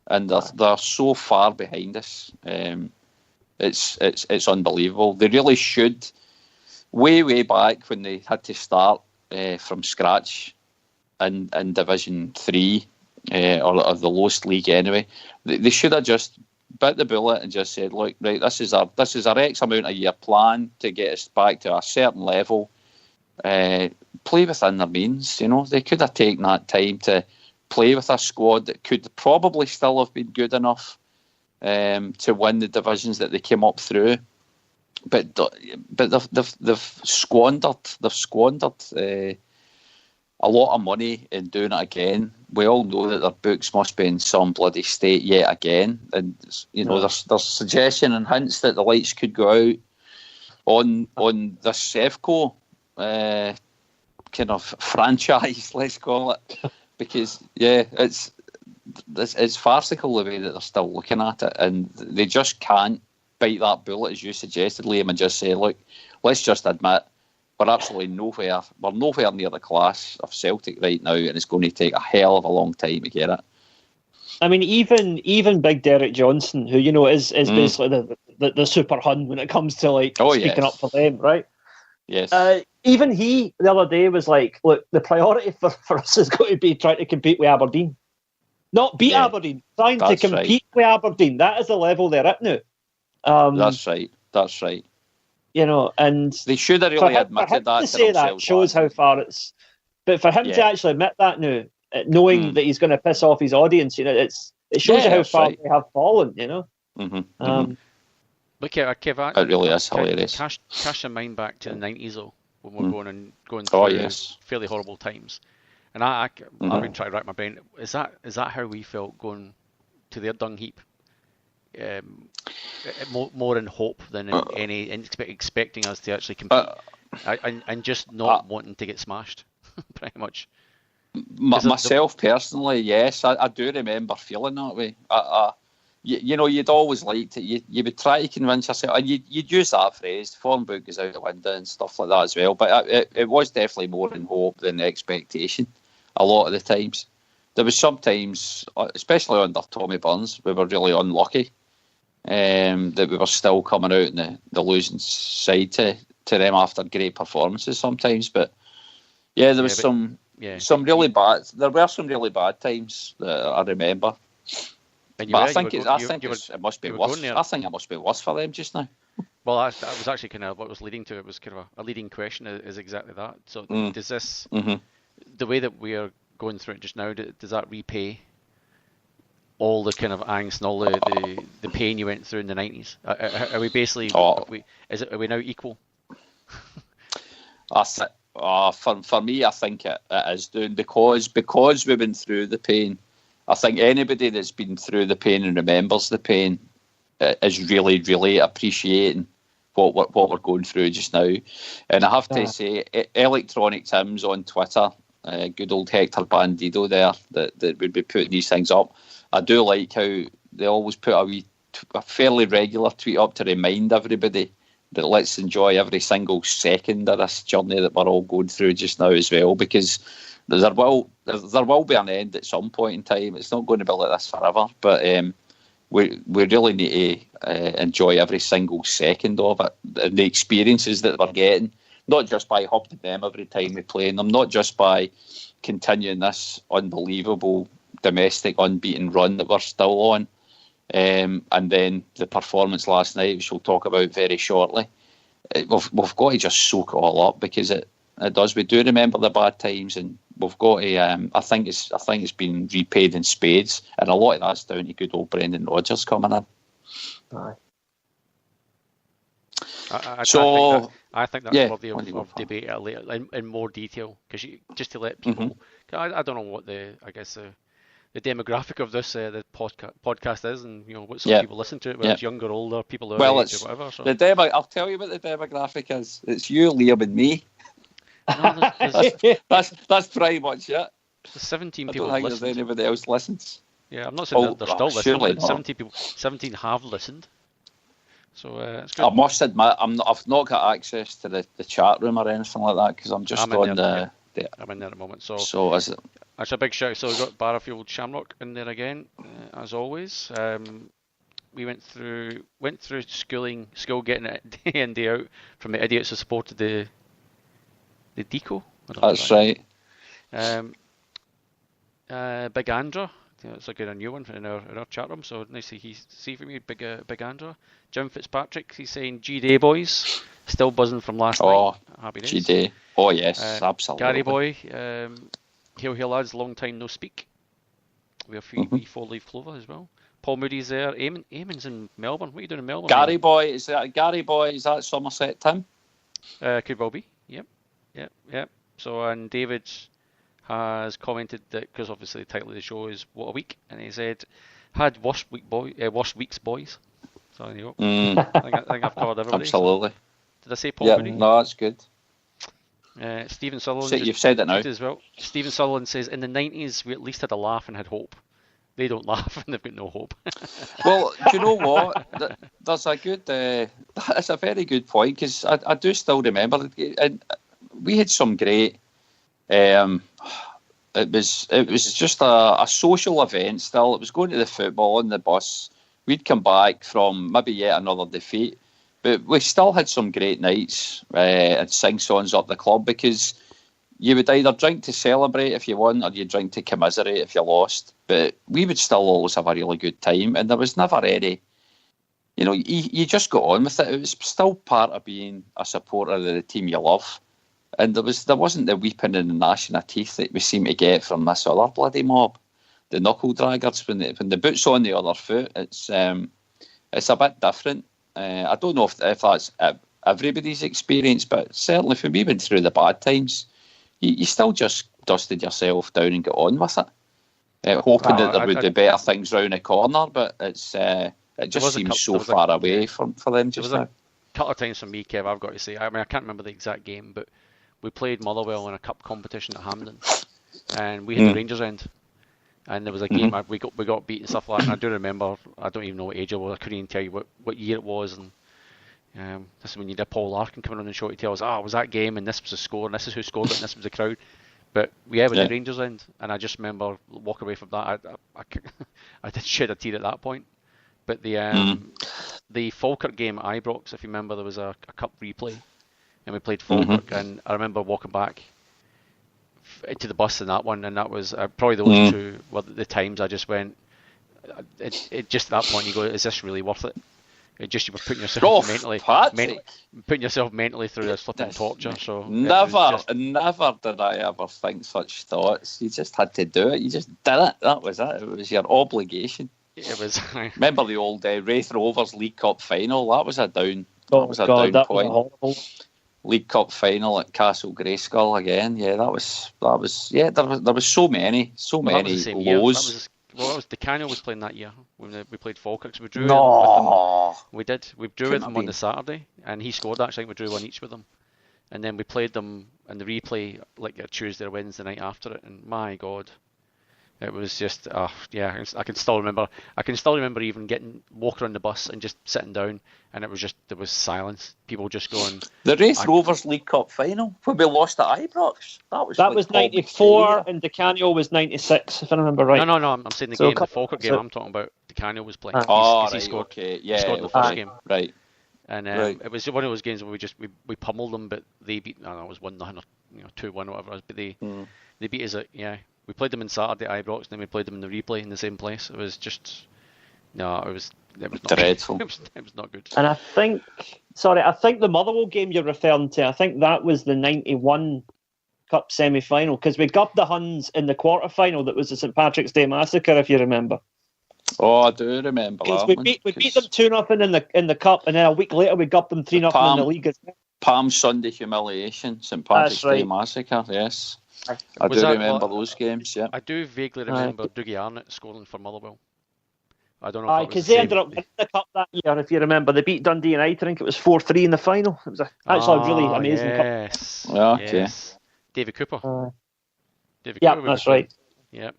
and they're so far behind us. It's unbelievable. They really should. Way back when they had to start from scratch in Division 3 or the lowest league anyway, they should have just bit the bullet and just said, look, right, this is our X amount of year plan to get us back to a certain level. Play within their means, They could have taken that time to play with a squad that could probably still have been good enough to win the divisions that they came up through. But they've squandered a lot of money in doing it again. We all know that their books must be in some bloody state yet again, and there's suggestion and hints that the lights could go out on the Sevco kind of franchise, let's call it, because it's farcical the way that they're still looking at it, and they just can't bite that bullet, as you suggested, Liam, and just say, look, let's just admit we're absolutely nowhere near the class of Celtic right now, and it's going to take a hell of a long time to get it.
I mean, even big Derek Johnson, who is basically the super Hun when it comes to speaking up for them, right?
Yes.
Even he the other day was like, look, the priority for us is going to be trying to compete with Aberdeen, not beat Aberdeen, trying to compete with Aberdeen. That is the level they're at now.
That's right.
And
they should have really admitted that.
To say that shows how far it's. But for him to actually admit that now, knowing that he's going to piss off his audience, it shows you how far they have fallen.
Look, Kev,
it really is hilarious.
Cast your mind back to the 90s, though, when we're going through fairly horrible times. And I've been trying to rack my brain. Is that how we felt going to their dung heap? More in hope than in any expecting us to actually compete, and just not wanting to get smashed, pretty much.
Myself personally, yes, I do remember feeling that way. You'd always liked it. You would try to convince yourself, and you'd use that phrase, the form book goes out the window and stuff like that as well. But it was definitely more in hope than expectation a lot of the times. There was sometimes, especially under Tommy Burns, we were really unlucky that we were still coming out in the losing side to them after great performances sometimes. But there was some really bad. There were some really bad times that I remember. But I think it must be worse. I think it must be worse for them just now.
Well, that was actually kind of what was leading to it. Was kind of a leading question is exactly that. So does this the way that we are going through it just now, does that repay all the kind of angst and all the pain you went through in the 90s? Are we basically are we now equal?
For me, I think it is doing because we've been through the pain. I think anybody that's been through the pain and remembers the pain is really, really appreciating what we're going through just now. And I have to say, Electronic Tim's on Twitter, good old Hector Bandido there, that would be putting these things up. I do like how they always put a fairly regular tweet up to remind everybody that let's enjoy every single second of this journey that we're all going through just now as well, because there will be an end at some point in time. It's not going to be like this forever, but we really need to enjoy every single second of it, and the experiences that we're getting, not just by humping them every time we play them, not just by continuing this unbelievable domestic unbeaten run that we're still on, and then the performance last night, which we'll talk about very shortly. We've got to just soak it all up, because it does. We do remember the bad times, and we've got to. I think it's been repaid in spades, and a lot of that's down to good old Brendan Rodgers coming in.
Aye.
I think that's worthy of debate in more detail, because just to let people. I don't know what the demographic of this the podcast is, and what sort of people listen to it, whether it's younger, older, people our age or whatever. So.
I'll tell you what the demographic is. It's you, Liam, and me.
No,
that's pretty much it.
There's 17 people.
I don't think there's anybody else listens.
Yeah, I'm not saying they're still listening.
Surely not.
17 have listened. So it's good.
I must admit, I've not got access to the chat room or anything like that because I'm just on the.
I'm in there at the moment. So
is it?
That's a big shout. So we've got Barrowfield Shamrock in there again, as always. We went through school getting it day in, day out from the idiots who supported the Deco.
That's right.
Big Andra. It's like a new one in our chat room, so nice to see from you, Big Andra. Jim Fitzpatrick, he's saying G-Day boys, still buzzing from last night. Happy days.
G-Day. Oh yes, absolutely.
Gary Boy, hail lads, long time no speak. We have free 4-leaf clover as well. Paul Moody's there. Eamon's in Melbourne. What are you doing in Melbourne?
Gary Boy, is that Somerset Tim?
Could well be. Yep. So, and David has commented that, because obviously the title of the show is What a Week, and he said, had worst week's boys. So there you go. I think I've covered everybody.
Absolutely.
So. Did I say Paul Moody?
No, that's good.
Stephen Sutherland.
You've said it now.
As well. Stephen Sutherland says, in the 90s, we at least had a laugh and had hope. They don't laugh and they've got no hope.
Well, do you know what? That's a very good point, because I do still remember, and we had some great. It was just a social event. Still, it was going to the football on the bus. We'd come back from maybe yet another defeat, but we still had some great nights and sing-songs up the club, because you would either drink to celebrate if you won, or you drink to commiserate if you lost. But we would still always have a really good time, and there was never any. You just got on with it. It was still part of being a supporter of the team you love. And there wasn't the weeping and the gnashing of teeth that we seem to get from this other bloody mob, the knuckle draggers. When the boot's on the other foot, it's a bit different. I don't know if that's everybody's experience, but certainly for me, went through the bad times, you still just dusted yourself down and got on with it, hoping that there would be better things round the corner. But it just seems so far away for them just now. A
couple of times for me, Kev, I've got to say, I can't remember the exact game, but we played Motherwell in a cup competition at Hampden, and we had the Rangers end, and there was a game we got beat and stuff like that. And I do remember, I don't even know what age it was. I couldn't even tell you what year it was. And this is when you had Paul Larkin coming on the show to tell us, it was that game, and this was the score, and this is who scored it, and this was the crowd. But we had the Rangers end, and I just remember walking away from that. I did shed a tear at that point. But the Falkirk game at Ibrox, if you remember, there was a cup replay. And we played Falkirk, and I remember walking back into the bus in that one, and that was probably those two were the times I just went. It just at that point you go, is this really worth it? It just, you were putting yourself mentally through this flipping torture. So
never did I ever think such thoughts. You just had to do it. You just did it. That was it. It was your obligation.
It was.
Remember the old Wraith Rovers League Cup final? That was a down.
Down point.
Was League Cup final at Castle Grayskull again. Yeah, that was. Yeah, there was so many lows.
That was DeCanio was playing that year when we played Falkirk. So we drew with them. We did. We drew with them on the Saturday, and he scored actually. We drew one each with them, and then we played them in the replay like a Tuesday or Wednesday night after it. And my God, it was just I can still remember. I can still remember even walking on the bus and just sitting down, and there was silence. People just going.
The Wraith Rovers League Cup final when we lost at Ibrox.
That was 94, and DeCanio was 96, if I remember right.
No. I'm saying the Falkirk game I'm talking about. DeCanio was playing. He scored.
Okay.
Yeah, he scored in the first game.
Right.
And it was one of those games where we pummeled them, but they beat. I don't know, it was 1-0 or 2-1 or whatever it was, but they beat us at We played them on Saturday at Ibrox, and then we played them in the replay in the same place. It was just it was not
dreadful.
Good. It was not good.
And I think the Motherwell game you're referring to, I think that was the 91 Cup semi-final, because we gubbed the Huns in the quarter-final. That was the St Patrick's Day massacre, if you remember.
Oh, I do remember that.
We beat them 2-0 in the cup, and then a week later we gubbed them 3-0 in the league as well.
Palm Sunday humiliation, St Patrick's Day massacre. Yes. I do remember those games, yeah.
I do vaguely remember Dougie Arnott scoring for Motherwell. I don't know.
Because they ended up winning the cup that year, if you remember. They beat Dundee United. I think it was 4-3 in the final. It was actually a really amazing cup.
Yeah, okay.
David Cooper.
Cooper, that's right.
Yeah.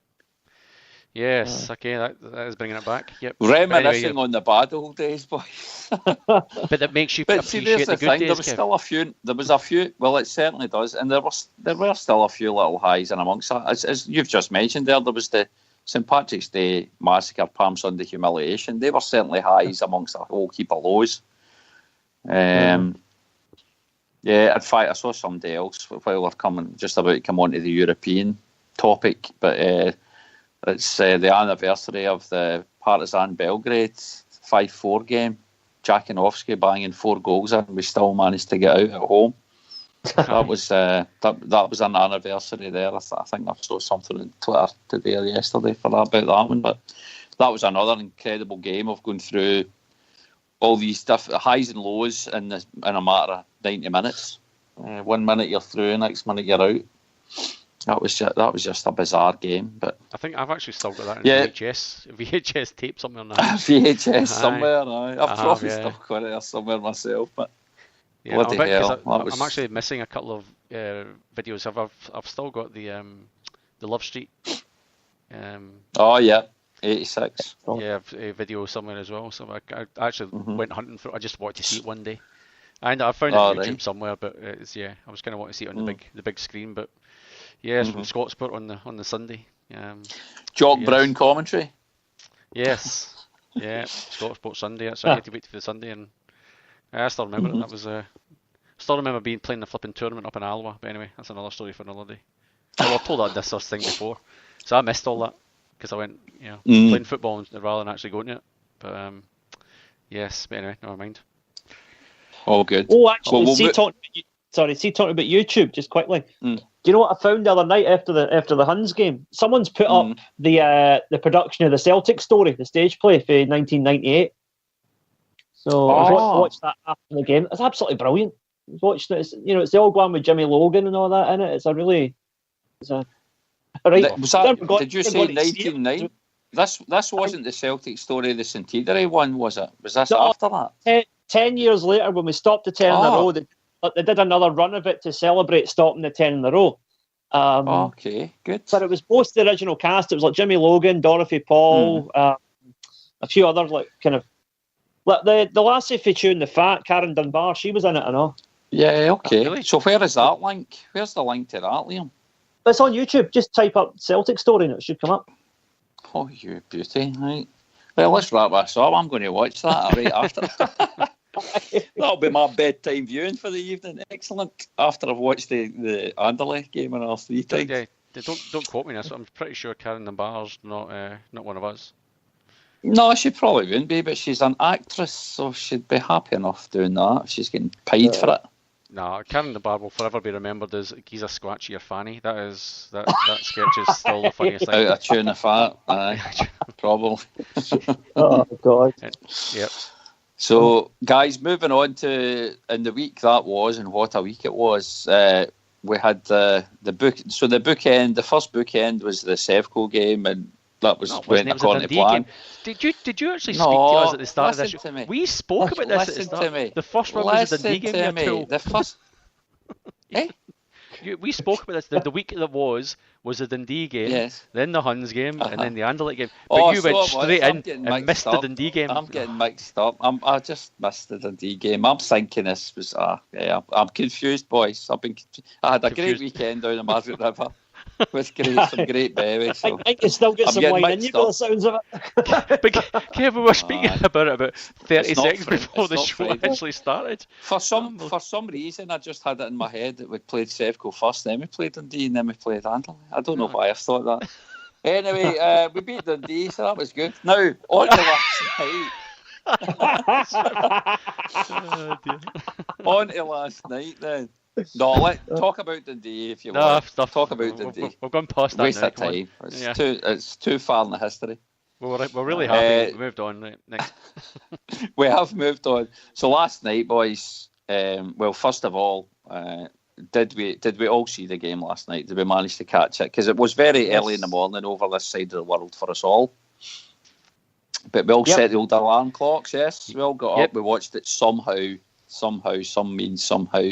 Yes, okay, that is bringing it back. Yep.
Reminiscing anyway, on the bad old days, boys.
But that makes you appreciate the good days.
There was still a few. There was a few. Well, it certainly does, and there were still a few little highs in amongst that. As you've just mentioned, there was the St Patrick's Day massacre, Palm Sunday humiliation. They were certainly highs amongst a whole heap of lows. Yeah, in fact, I saw somebody else while we're just about to come on to the European topic, but. It's the anniversary of the Partizan Belgrade 5-4 game. Jakinovski banging 4 goals and we still managed to get out at home. That was that was an anniversary there. I think I saw something on Twitter today or yesterday about that one. But that was another incredible game of going through all these different highs and lows in a matter of 90 minutes. 1 minute you're through, next minute you're out. That was just a bizarre game, but
I think I've actually still got that in VHS tape somewhere on that.
VHS somewhere, I've probably still got it there somewhere myself, but bloody hell!
I'm actually missing a couple of videos. I've still got the Love Street.
Oh yeah, 86.
Yeah, a video somewhere as well. So I actually went hunting for it. I just wanted to see it one day, and I found it on YouTube somewhere. But I was kind of wanting to see it on the big screen, but. Yes, from Scotsport on the Sunday.
Jock Brown commentary.
Yes, yeah, Scotsport Sunday. So I had to wait for the Sunday, and I still remember it. That was still remember playing the flipping tournament up in Alloa. But anyway, that's another story for another day. I've told that this thing before, so I missed all that because I went, playing football rather than actually going to it. But yes, but anyway, never mind.
All good.
Oh, actually, talking about YouTube just quickly. Do you know what I found the other night after the Huns game? Someone's put up the production of the Celtic story, the stage play for 1998. So I watched that after the game. It's absolutely brilliant. I watched it. It's the old one with Jimmy Logan and all that in it.
Did you say 1990? This wasn't the Celtic story, the Centenary one, was it? Was this after that?
10 years later, when we stopped the 10 in a row, they did another run of it to celebrate stopping the 10 in a row.
Okay, good.
But it was both the original cast. It was like Jimmy Logan, Dorothy Paul, a few others, like kind of like the lassie for Tune the Fat, Karen Dunbar. She was in it, I know.
Yeah, okay. Really? So where is that link? Where's the link to that, Liam?
It's on YouTube. Just type up Celtic story and it should come up.
Oh, you beauty! Right. Well, let's wrap this up. I'm going to watch that right after. That'll be my bedtime viewing for the evening. Excellent. After I've watched the Anderlecht game in our 3 times.
Yeah, don't quote me on this. I'm pretty sure Karen Dunbar's not one of us.
No, she probably wouldn't be, but she's an actress, so she'd be happy enough doing that if she's getting paid for it.
No, Karen Dunbar will forever be remembered as He's a Scratchier Fanny. That sketch is still the funniest thing.
Out of Tune the Fat, aye, probably.
Oh God.
Yep.
So, guys, moving on to in the week that was, and what a week it was. We had the book. So the bookend, the first bookend was the Sevco game, and that went according to plan.
Did you actually speak to us at the start of this?
To me.
We spoke about this at the start. To me. The first one was the Dundee game.
The first.
We spoke about this. The week that was the Dundee game, then the Huns game, and then the Anderlecht game. But you went straight in and missed the Dundee game.
I'm getting mixed up. I just missed the Dundee game. I'm thinking this was. I'm confused, boys. I had a great weekend down the Margaret River. With some great babies. So.
I think you still get some wine in you by the sounds of it.
But Kevin, we were speaking about it about 30 seconds before the show actually started.
For some reason, I just had it in my head that we played Sevco first, then we played Dundee, and then we played Anderlecht. I don't know why I thought that. Anyway, we beat Dundee, so that was good. Now, on to last night. On to last night, then. No, talk about Dundee if you want. Talk about Dundee.
We're going past that.
Waste of time. It's too far in the history.
We're really happy. We moved on. Right, next.
We have moved on. So last night, boys. Well, first of all, did we all see the game last night? Did we manage to catch it? Because it was very early in the morning over this side of the world for us all. But we all set the old alarm clocks. Yes, we all got up. We watched it somehow. Some means somehow.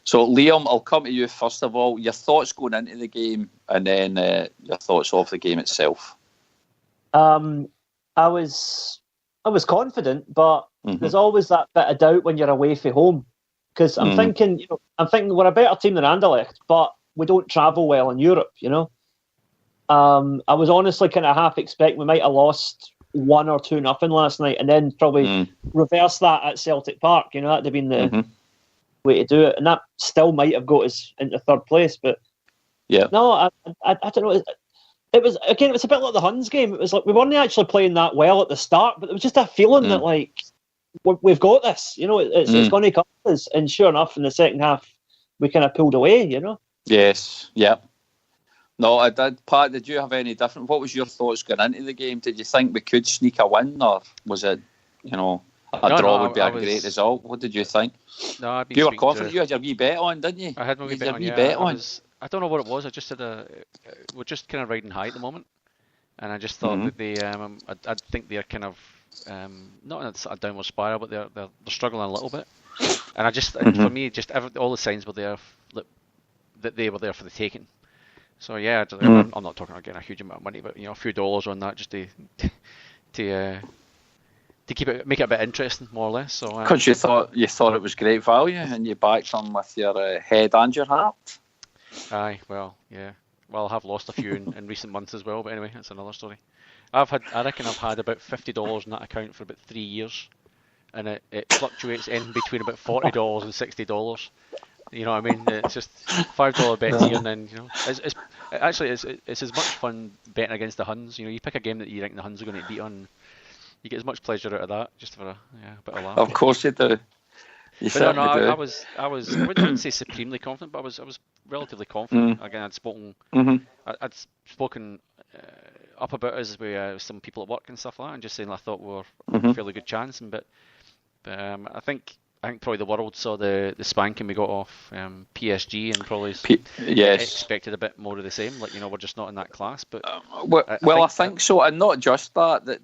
So, Liam, I'll come to you first of all. Your thoughts going into the game, and then your thoughts of the game itself.
I was confident, but there's always that bit of doubt when you're away from home. Because I'm thinking we're a better team than Anderlecht, but we don't travel well in Europe, I was honestly kind of half expecting we might have lost 1 or 2-0 last night, and then probably reverse that at Celtic Park. That'd have been the way to do it, and that still might have got us into third place. But no, I don't know. It was a bit like the Huns game. It was like we weren't actually playing that well at the start, but there was just a feeling that like we've got this. It's going to come to us, and sure enough, in the second half, we kind of pulled away.
Yes. Yeah. No, I did. Pat, did you have any different? What was your thoughts going into the game? Did you think we could sneak a win, or was it, a draw would be a great result? What did you think?
No,
you were confident. You had your wee bet on, didn't you?
I had my wee bet on. I don't know what it was. I just had we're just kind of riding high at the moment, and I just thought that they, I think they're kind of not in a downward spiral, but they're struggling a little bit. And I just, for me, just all the signs were there that they were there for the taking. So yeah, I'm not talking again a huge amount of money, but a few dollars on that just to keep it, make it a bit interesting, more or less. So
because you thought it was great value, and you backed them with your head and your heart.
Aye, well, yeah. Well, I have lost a few in recent months as well, but anyway, that's another story. I reckon I've had about $50 in that account for about 3 years, and it fluctuates in between about $40 and $60. You know what I mean? It's just $5 bet here, and then it's actually it's as much fun betting against the Huns. You pick a game that you think the Huns are going to beat on, you get as much pleasure out of that, just for a bit of laugh.
Of course you do.
I wouldn't say supremely confident, but I was relatively confident. Again, I'd spoken up about us with some people at work and stuff like that, and just saying I thought we were a fairly good chance. But I think probably the world saw the spanking we got off PSG and probably expected a bit more of the same. Like we're just not in that class. But
I think so, and not just that.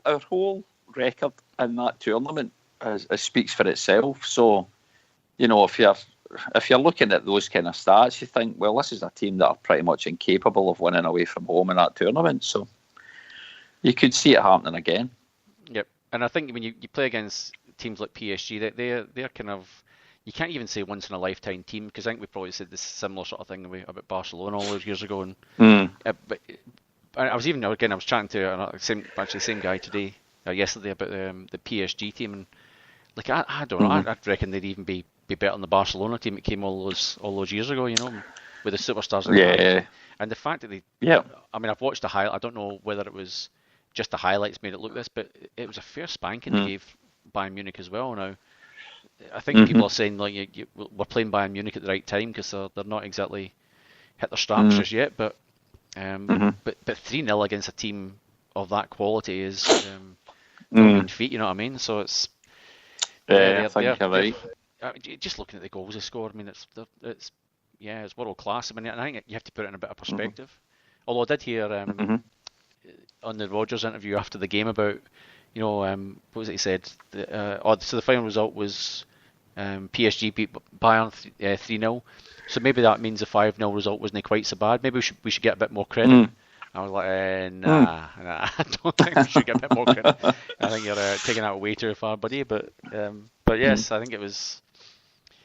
Our whole record in that tournament speaks for itself. So, if you're looking at those kind of stats, you think, well, this is a team that are pretty much incapable of winning away from home in that tournament. So, you could see it happening again.
Yep, and I think when you play against teams like PSG, they're kind of, you can't even say once in a lifetime team, because I think we probably said this similar sort of thing about Barcelona all those years ago. And but I was chatting to the same guy today, yesterday, about the PSG team, and like I don't know, I'd reckon they'd even be better than the Barcelona team that came all those years ago, with the superstars. And the fact that I mean, I've watched the highlight. I don't know whether it was just the highlights made it look this, but it was a fair spanking they gave Bayern Munich as well. Now, I think people are saying like we're playing Bayern Munich at the right time because they're not exactly hit their straps just yet, but 3-0 against a team of that quality is no mean feat. You know what I mean? So it's
I think you're right.
Just looking at the goals they scored, I mean, it's world class. I mean, I think you have to put it in a bit of perspective. Although I did hear on the Rodgers interview after the game about, what was it he said? So the final result was PSG beat Bayern 3-0. So maybe that means the 5-0 result wasn't quite so bad. Maybe we should get a bit more credit. I was like, nah, I don't think we should get a bit more credit. I think you're taking that way too far, buddy. But yes, I think it was.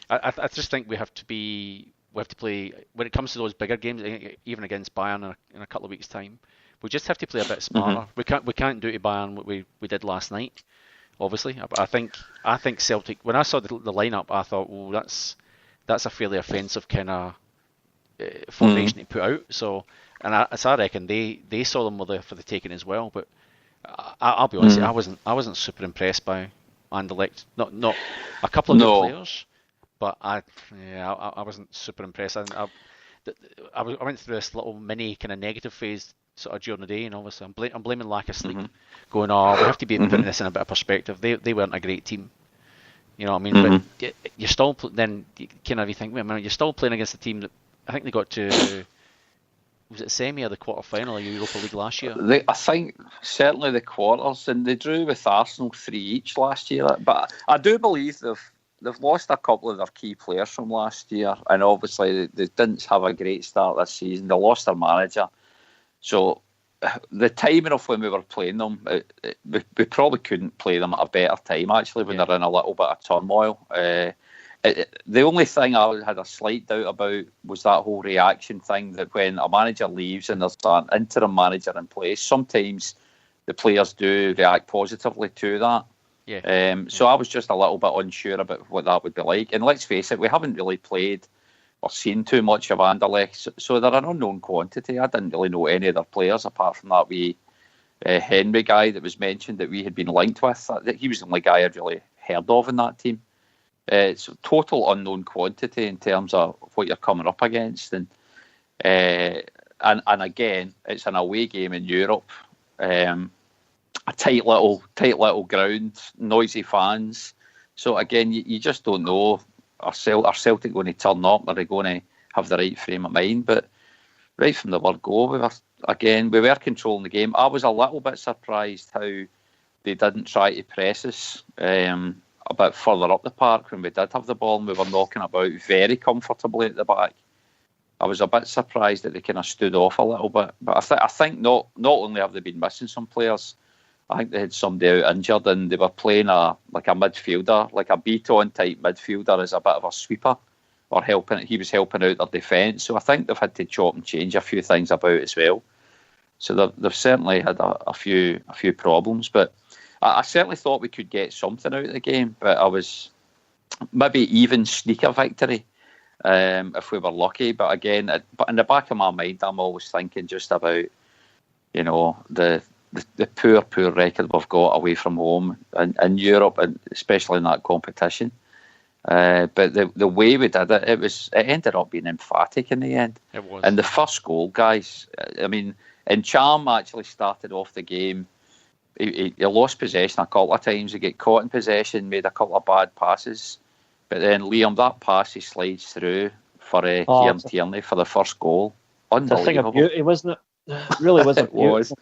I just think we have to play when it comes to those bigger games, even against Bayern in a couple of weeks' time. We just have to play a bit smarter. We can't do to Bayern what we did last night. Obviously, I think Celtic. When I saw the lineup, I thought, well, that's a fairly offensive kind of formation to put out. So, and I reckon they saw them for the taking as well. But I'll be honest, I wasn't super impressed by Anderlecht. Not a couple of good players, but I wasn't super impressed. I went through this little mini kind of negative phase sort of during the day, and obviously I'm blaming lack of sleep. Going, we have to be putting this in a bit of perspective. They weren't a great team. You know what I mean? But you're still then kind of you think, wait a minute, you're still playing against a team that I think they got to. Was it semi or the quarter final of Europa League last year?
I think certainly the quarters, and they drew with Arsenal 3 each last year. But I do believe they've lost a couple of their key players from last year, and obviously they didn't have a great start this season. They lost their manager, so the timing of when we were playing them, we probably couldn't play them at a better time, actually, when they're in a little bit of turmoil. The only thing I had a slight doubt about was that whole reaction thing, that when a manager leaves and there's an interim manager in place, sometimes the players do react positively to that. So I was just a little bit unsure about what that would be like. And let's face it, we haven't really played or seen too much of Anderlecht, so they're an unknown quantity. I didn't really know any other players apart from that wee Henry guy that was mentioned that we had been linked with. He was the only guy I'd really heard of in that team. It's a total unknown quantity in terms of what you're coming up against, and again, it's an away game in Europe, a tight little ground, noisy fans. So again, you just don't know. Are Celtic going to turn up? Are they going to have the right frame of mind? But right from the word go, we were controlling the game. I was a little bit surprised how they didn't try to press us a bit further up the park when we did have the ball and we were knocking about very comfortably at the back. I was a bit surprised that they kind of stood off a little bit. But I think not only have they been missing some players, I think they had somebody out injured and they were playing a midfielder, like a Beaton type midfielder as a bit of a sweeper, or he was helping out their defence. So I think they've had to chop and change a few things about as well. So they've certainly had a few problems. But I certainly thought we could get something out of the game, but I was maybe even sneak a victory if we were lucky. But again, in the back of my mind, I'm always thinking just about, the poor record we've got away from home in Europe, and especially in that competition. But the way we did it, it ended up being emphatic in the end.
It was.
And the first goal, guys, I mean, Cham actually started off the game. He lost possession a couple of times. He got caught in possession, made a couple of bad passes. But then Liam, that pass he slides through for Kieran Tierney for the first goal. Unbelievable.
It's a thing of beauty, wasn't it? It really was.
It was.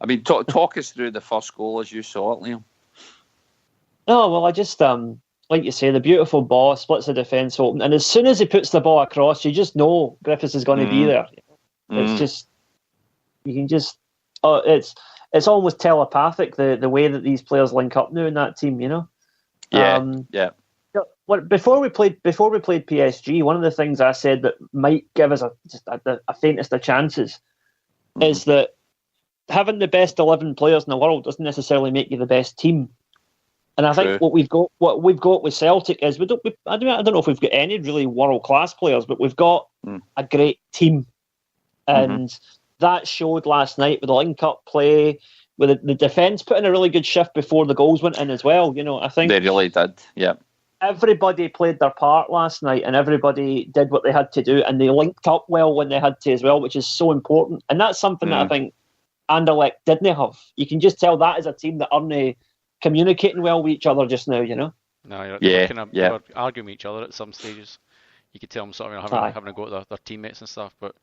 I mean, talk us through the first goal as you saw it, Liam.
Oh, well, I just, like you say, the beautiful ball splits the defence open. And as soon as he puts the ball across, you just know Griffiths is going to be there. It's just, you can just, it's almost telepathic, the way that these players link up now in that team,
Yeah.
Before we played PSG, one of the things I said that might give us a faintest of chances is that having the best 11 players in the world doesn't necessarily make you the best team. And I think what we've got with Celtic is I don't know if we've got any really world class players, but we've got a great team, and that showed last night with the link-up play, with the defence putting a really good shift before the goals went in as well. I think
they really did. Yeah,
everybody played their part last night, and everybody did what they had to do, and they linked up well when they had to as well, which is so important. And that's something that I think Anderlecht didn't have. You can just tell that is a team that aren't communicating well with each other just now.
No, they're they're arguing with each other at some stages. You could tell them sort of having a go at their teammates and stuff. But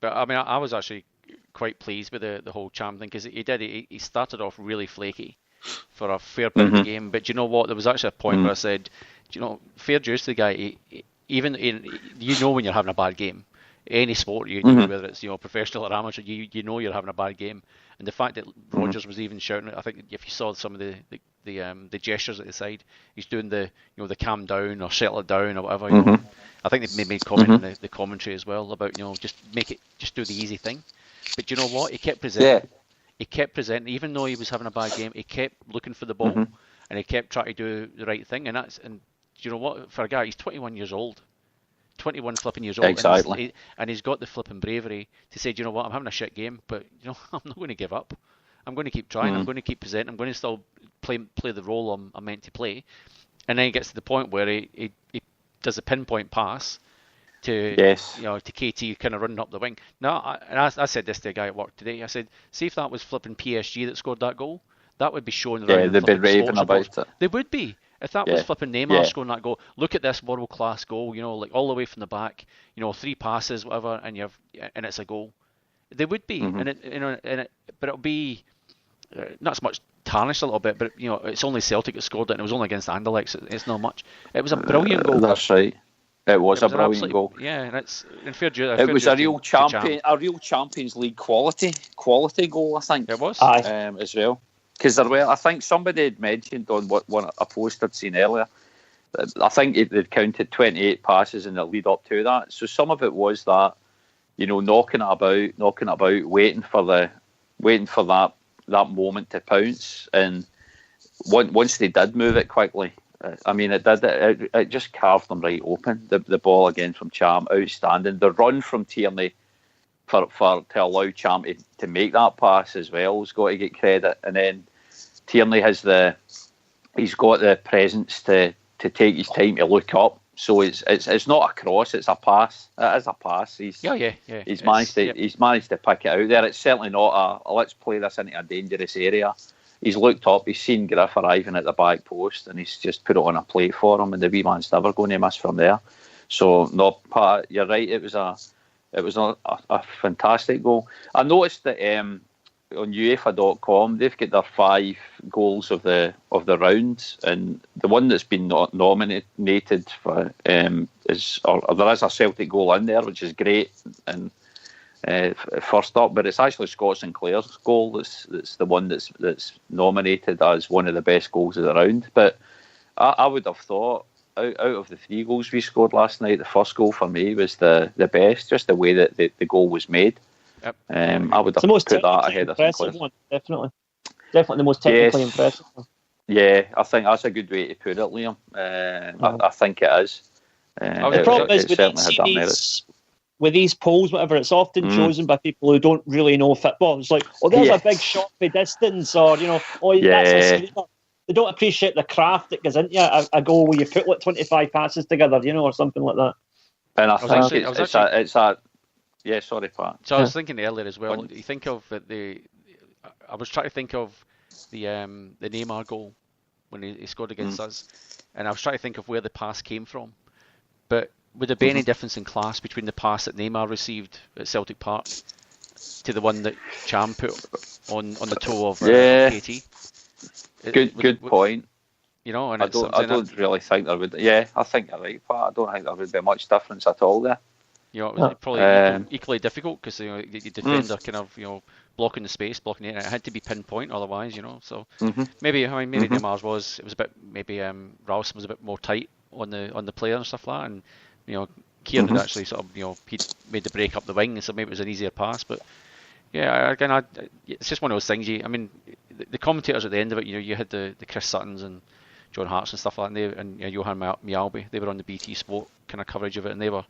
I mean, I was actually quite pleased with the whole Cham thing, because he started off really flaky for a fair bit of the game. But you know what? There was actually a point where I said, fair dues to the guy. Even when you're having a bad game, any sport, whether it's professional or amateur, you know you're having a bad game. And the fact that Rodgers was even shouting, I think if you saw some of the gestures at the side, he's doing the calm down or settle it down or whatever. I think they made comment in the commentary as well about just do the easy thing. But you know what? He kept presenting. Yeah. He kept presenting, even though he was having a bad game. He kept looking for the ball, and he kept trying to do the right thing. And you know what? For a guy, he's 21 years old. 21 flipping years old,
exactly.
And he's got the flipping bravery to say, do you know what, I'm having a shit game, but I'm not going to give up. I'm going to keep trying. I'm going to keep presenting. I'm going to still play the role I'm meant to play. And then he gets to the point where he does a pinpoint pass to to KT, kind of running up the wing. Now, I said this to a guy at work today. I said, see if that was flipping PSG that scored that goal, that would be shown around.
Yeah, they'd be raving about it.
They would be. If that was flipping Neymar scoring that goal, look at this world-class goal, like all the way from the back, 3 passes, whatever, and it's a goal. They would be, but it'll be not so much tarnished a little bit, but it's only Celtic that scored it, and it was only against Anderlecht, so it's not much. It was a brilliant goal.
That's right. It was a brilliant goal.
Yeah, and it's in fair due.
It was a real Champions League quality goal, I think.
It was
as well. Because I think somebody had mentioned on a post I'd seen earlier. I think they'd counted 28 passes in the lead up to that. So some of it was that, knocking it about, waiting for that moment to pounce. And once they did move it quickly, it just carved them right open. The ball again from Cham, outstanding. The run from Tierney to allow Cham to make that pass as well has got to get credit. And then Tierney he's got the presence to take his time to look up. So it's not a cross, it's a pass. It is a pass. He's managed to pick it out there. It's certainly not a let's play this into a dangerous area. He's looked up, he's seen Griff arriving at the back post, and he's just put it on a plate for him, and the wee man's never going to miss from there. So no, Pat, you're right. It was a fantastic goal. I noticed that on UEFA.com they've got their 5 goals of the round, and the one that's been nominated for there is a Celtic goal in there, which is great and first up, but it's actually Scott Sinclair's goal that's the one that's nominated as one of the best goals of the round. But I would have thought out of the 3 goals we scored last night, the first goal for me was the best, just the way that the goal was made.
Yep.
I would have put that ahead of Sinclair.
One, definitely the most technically impressive one.
Yeah, I think that's a good way to put it, Liam. I think it is.
The problem is with these polls, whatever, it's often chosen by people who don't really know football. It's like, there's a big shot for distance, or that's a screamer. They don't appreciate the craft that goes into a goal where you put 25 passes together, or something like that.
And I think it's a yeah, sorry, Pat.
So I was thinking earlier as well. You think of I was trying to think of the Neymar goal when he scored against us, and I was trying to think of where the pass came from. But would there be any difference in class between the pass that Neymar received at Celtic Park to the one that Cham put on the toe of KT?
Good point.
And
I don't really think there would. Yeah, I think you're right, Pat. I don't think there would be much difference at all there.
It was probably equally difficult because the defender kind of blocking the space, blocking it. It had to be pinpoint, otherwise, So maybe Neymar's was a bit, maybe Ralston was a bit more tight on the player and stuff like that, and Kieran had actually sort of he made the break up the wing, so maybe it was an easier pass. But yeah, again, it's just one of those things. The commentators at the end of it, you had the Chris Suttons and John Hart's and stuff like that, and Johan Mialby, they were on the BT Sport kind of coverage of it, and they were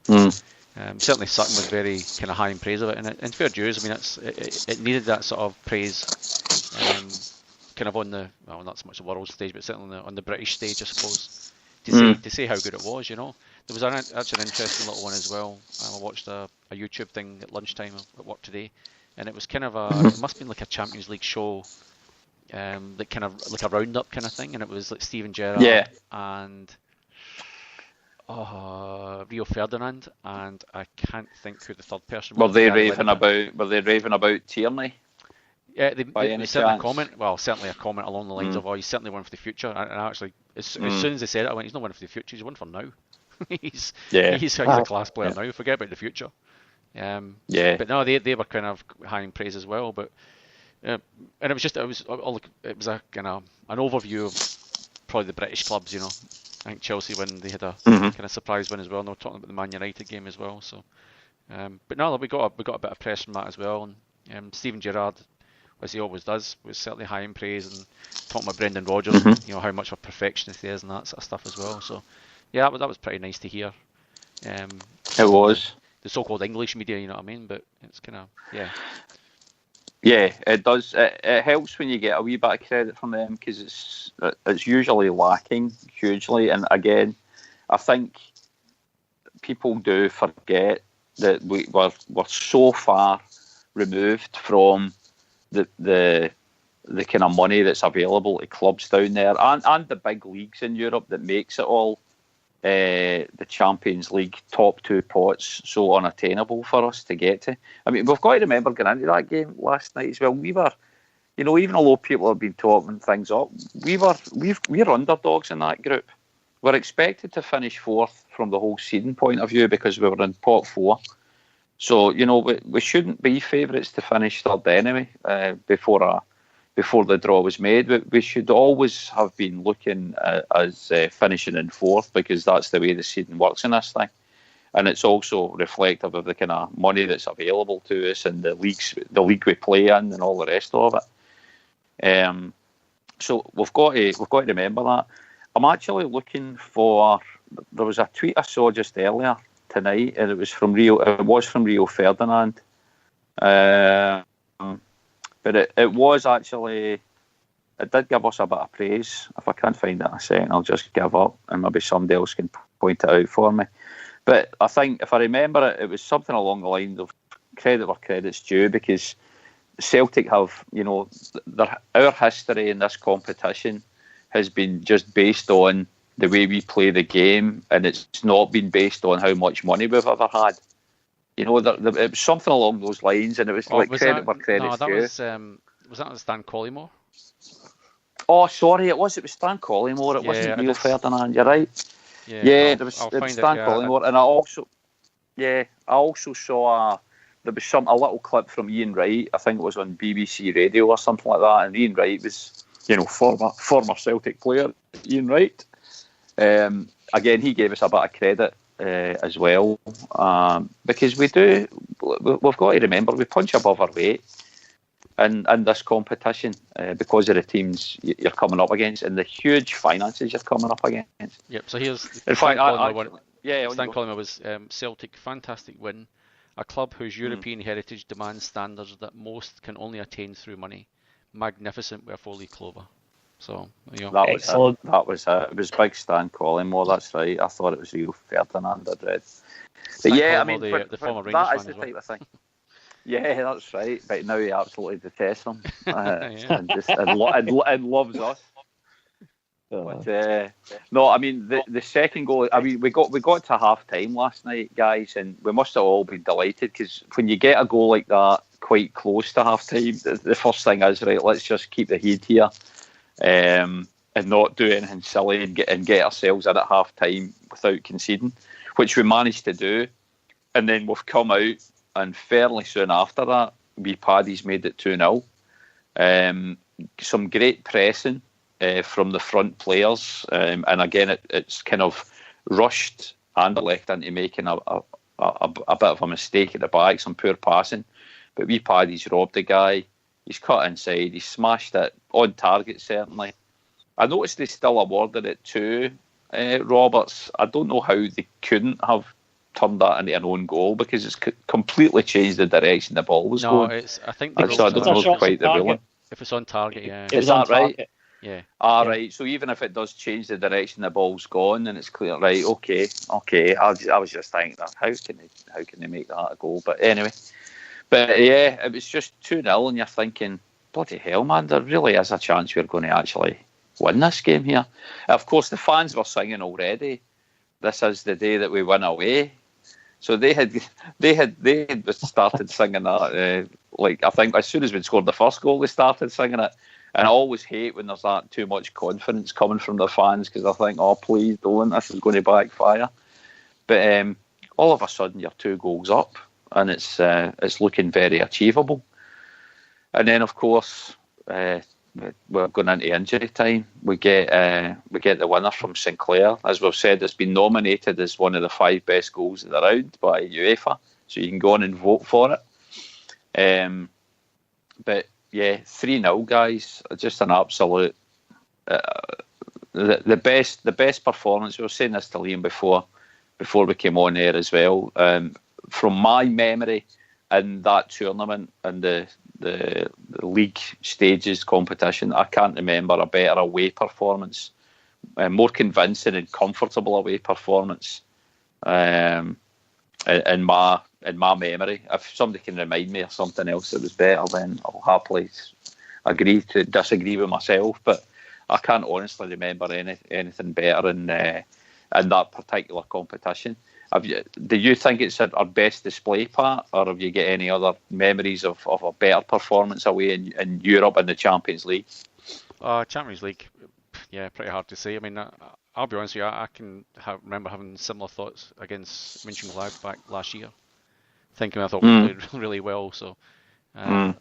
certainly Sutton was very kind of high in praise of it, and fair dues. It needed that sort of praise, kind of on not so much the world stage, but certainly on the British stage, I suppose, to say how good it was. There was actually an interesting little one as well. I watched a YouTube thing at lunchtime at work today, and it was kind of it must have been like a Champions League show. Like kind of like a roundup kind of thing, and it was like Steven Gerrard and Rio Ferdinand, and I can't think who the third person was.
Were they raving about Tierney?
Yeah, they certainly certainly a comment along the lines of, he's certainly one for the future. And actually, as soon as they said it, I went, he's not one for the future, he's one for now. he's a class player now. Forget about the future. But no, they were kind of high in praise as well. But and it was a kind of an overview of probably the British clubs. I think Chelsea when they had a kind of surprise win as well. And they were talking about the Man United game as well. So, but no, we got a bit of press from that as well. And Steven Gerrard, as he always does, was certainly high in praise, and talking about Brendan Rodgers, how much of a perfectionist he is and that sort of stuff as well. So, yeah, that was pretty nice to hear.
It was
the so-called English media, you know what I mean? But it's kind of
Yeah, it does. It helps when you get a wee bit of credit from them, because it's usually lacking hugely. And again, I think people do forget that we're so far removed from the kind of money that's available to clubs down there and the big leagues in Europe that makes it all the Champions League top 2 pots so unattainable for us to get to. I mean, we've got to remember going into that game last night as well. We were, even although people have been talking things up, we're underdogs in that group. we're expected to finish fourth from the whole seeding point of view because we were in pot 4. So, we shouldn't be favourites to finish third anyway before the draw was made. We should always have been looking as finishing in fourth because that's the way the seeding works in this thing. And it's also reflective of the kind of money that's available to us and the league we play in and all the rest of it. So we've got to remember that. I'm actually looking for. There was a tweet I saw just earlier tonight, and it was from Rio. It was from Rio Ferdinand, but it was actually. It did give us a bit of praise. If I can't find it in a second, I'll just give up, and maybe somebody else can point it out for me. But I think if I remember it, it was something along the lines of credit where credit's due, because Celtic have, our history in this competition has been just based on the way we play the game, and it's not been based on how much money we've ever had. It was something along those lines, and it was credit where credit's due.
Was that Stan Collymore?
Oh, sorry, it was Stan Collymore. It wasn't Rio Ferdinand. You're right. It was Stan Collymore, and I also saw there was a little clip from Ian Wright. I think it was on BBC Radio or something like that. And Ian Wright was, former Celtic player, Ian Wright. Again, he gave us a bit of credit as well, because we've got to remember we punch above our weight in this competition because of the teams you're coming up against and the huge finances you're coming up against.
Yep. So here's
in fact,
Stan Collymore was Celtic, fantastic win. A club whose European heritage demands standards that most can only attain through money. Magnificent with a 4-league clover. So,
That was it. It was big Stan Collymore, that's right. I thought it was Rio Ferdinand I'd read. But
the former Rangers
that is the type of thing. Yeah, that's right. But now he absolutely detests them and loves us. But, no, I mean the second goal. I mean we got to half time last night, guys, and we must have all been delighted because when you get a goal like that quite close to half time, the first thing is right. Let's just keep the heat here, and not do anything silly and get ourselves in at half time without conceding, which we managed to do, and then we've come out and fairly soon after that, wee Paddy's made it 2-0. Some great pressing. From the front players, and again, it's kind of rushed Anderlecht into making a bit of a mistake at the back, some poor passing. But wee Paddy's robbed the guy. He's cut inside. He smashed it on target. Certainly, I noticed they still awarded it to Roberts. I don't know how they couldn't have turned that into an own goal because it's completely changed the direction the ball was going.
I think I don't
know quite the ruling.
If it's on target, yeah.
Is that right?
Yeah.
Right. So even if it does change the direction the ball's gone, then it's clear. Right. Okay. I was just thinking that how can they make that a goal? But anyway, it was just 2-0, and you're thinking, bloody hell, man, there really is a chance we're going to actually win this game here. Of course, the fans were singing already. This is the day that we win away. So they had started singing that. I think as soon as we'd scored the first goal, they started singing it. And I always hate when there's that too much confidence coming from the fans because I think, oh, please don't, this is going to backfire. But all of a sudden, you're 2 goals up, and it's looking very achievable. And then, of course, we're going into injury time. We get the winner from Sinclair. As we've said, it's been nominated as one of the 5 best goals of the round by UEFA, so you can go on and vote for it. But yeah, 3-0, guys. Just an absolute the best performance. We were saying this to Liam before we came on air as well. From my memory, in that tournament and the league stages competition, I can't remember a better away performance, more convincing and comfortable away performance. In my memory, if somebody can remind me of something else that was better, then I'll happily agree to disagree with myself. But I can't honestly remember anything better in that particular competition. Do you think it's our best display part, or have you got any other memories of a better performance away in Europe and the Champions League?
Champions League, yeah, pretty hard to say. I mean, I'll be honest with you, I can remember having similar thoughts against Mönchengladbach last year, thinking I thought we played really well. So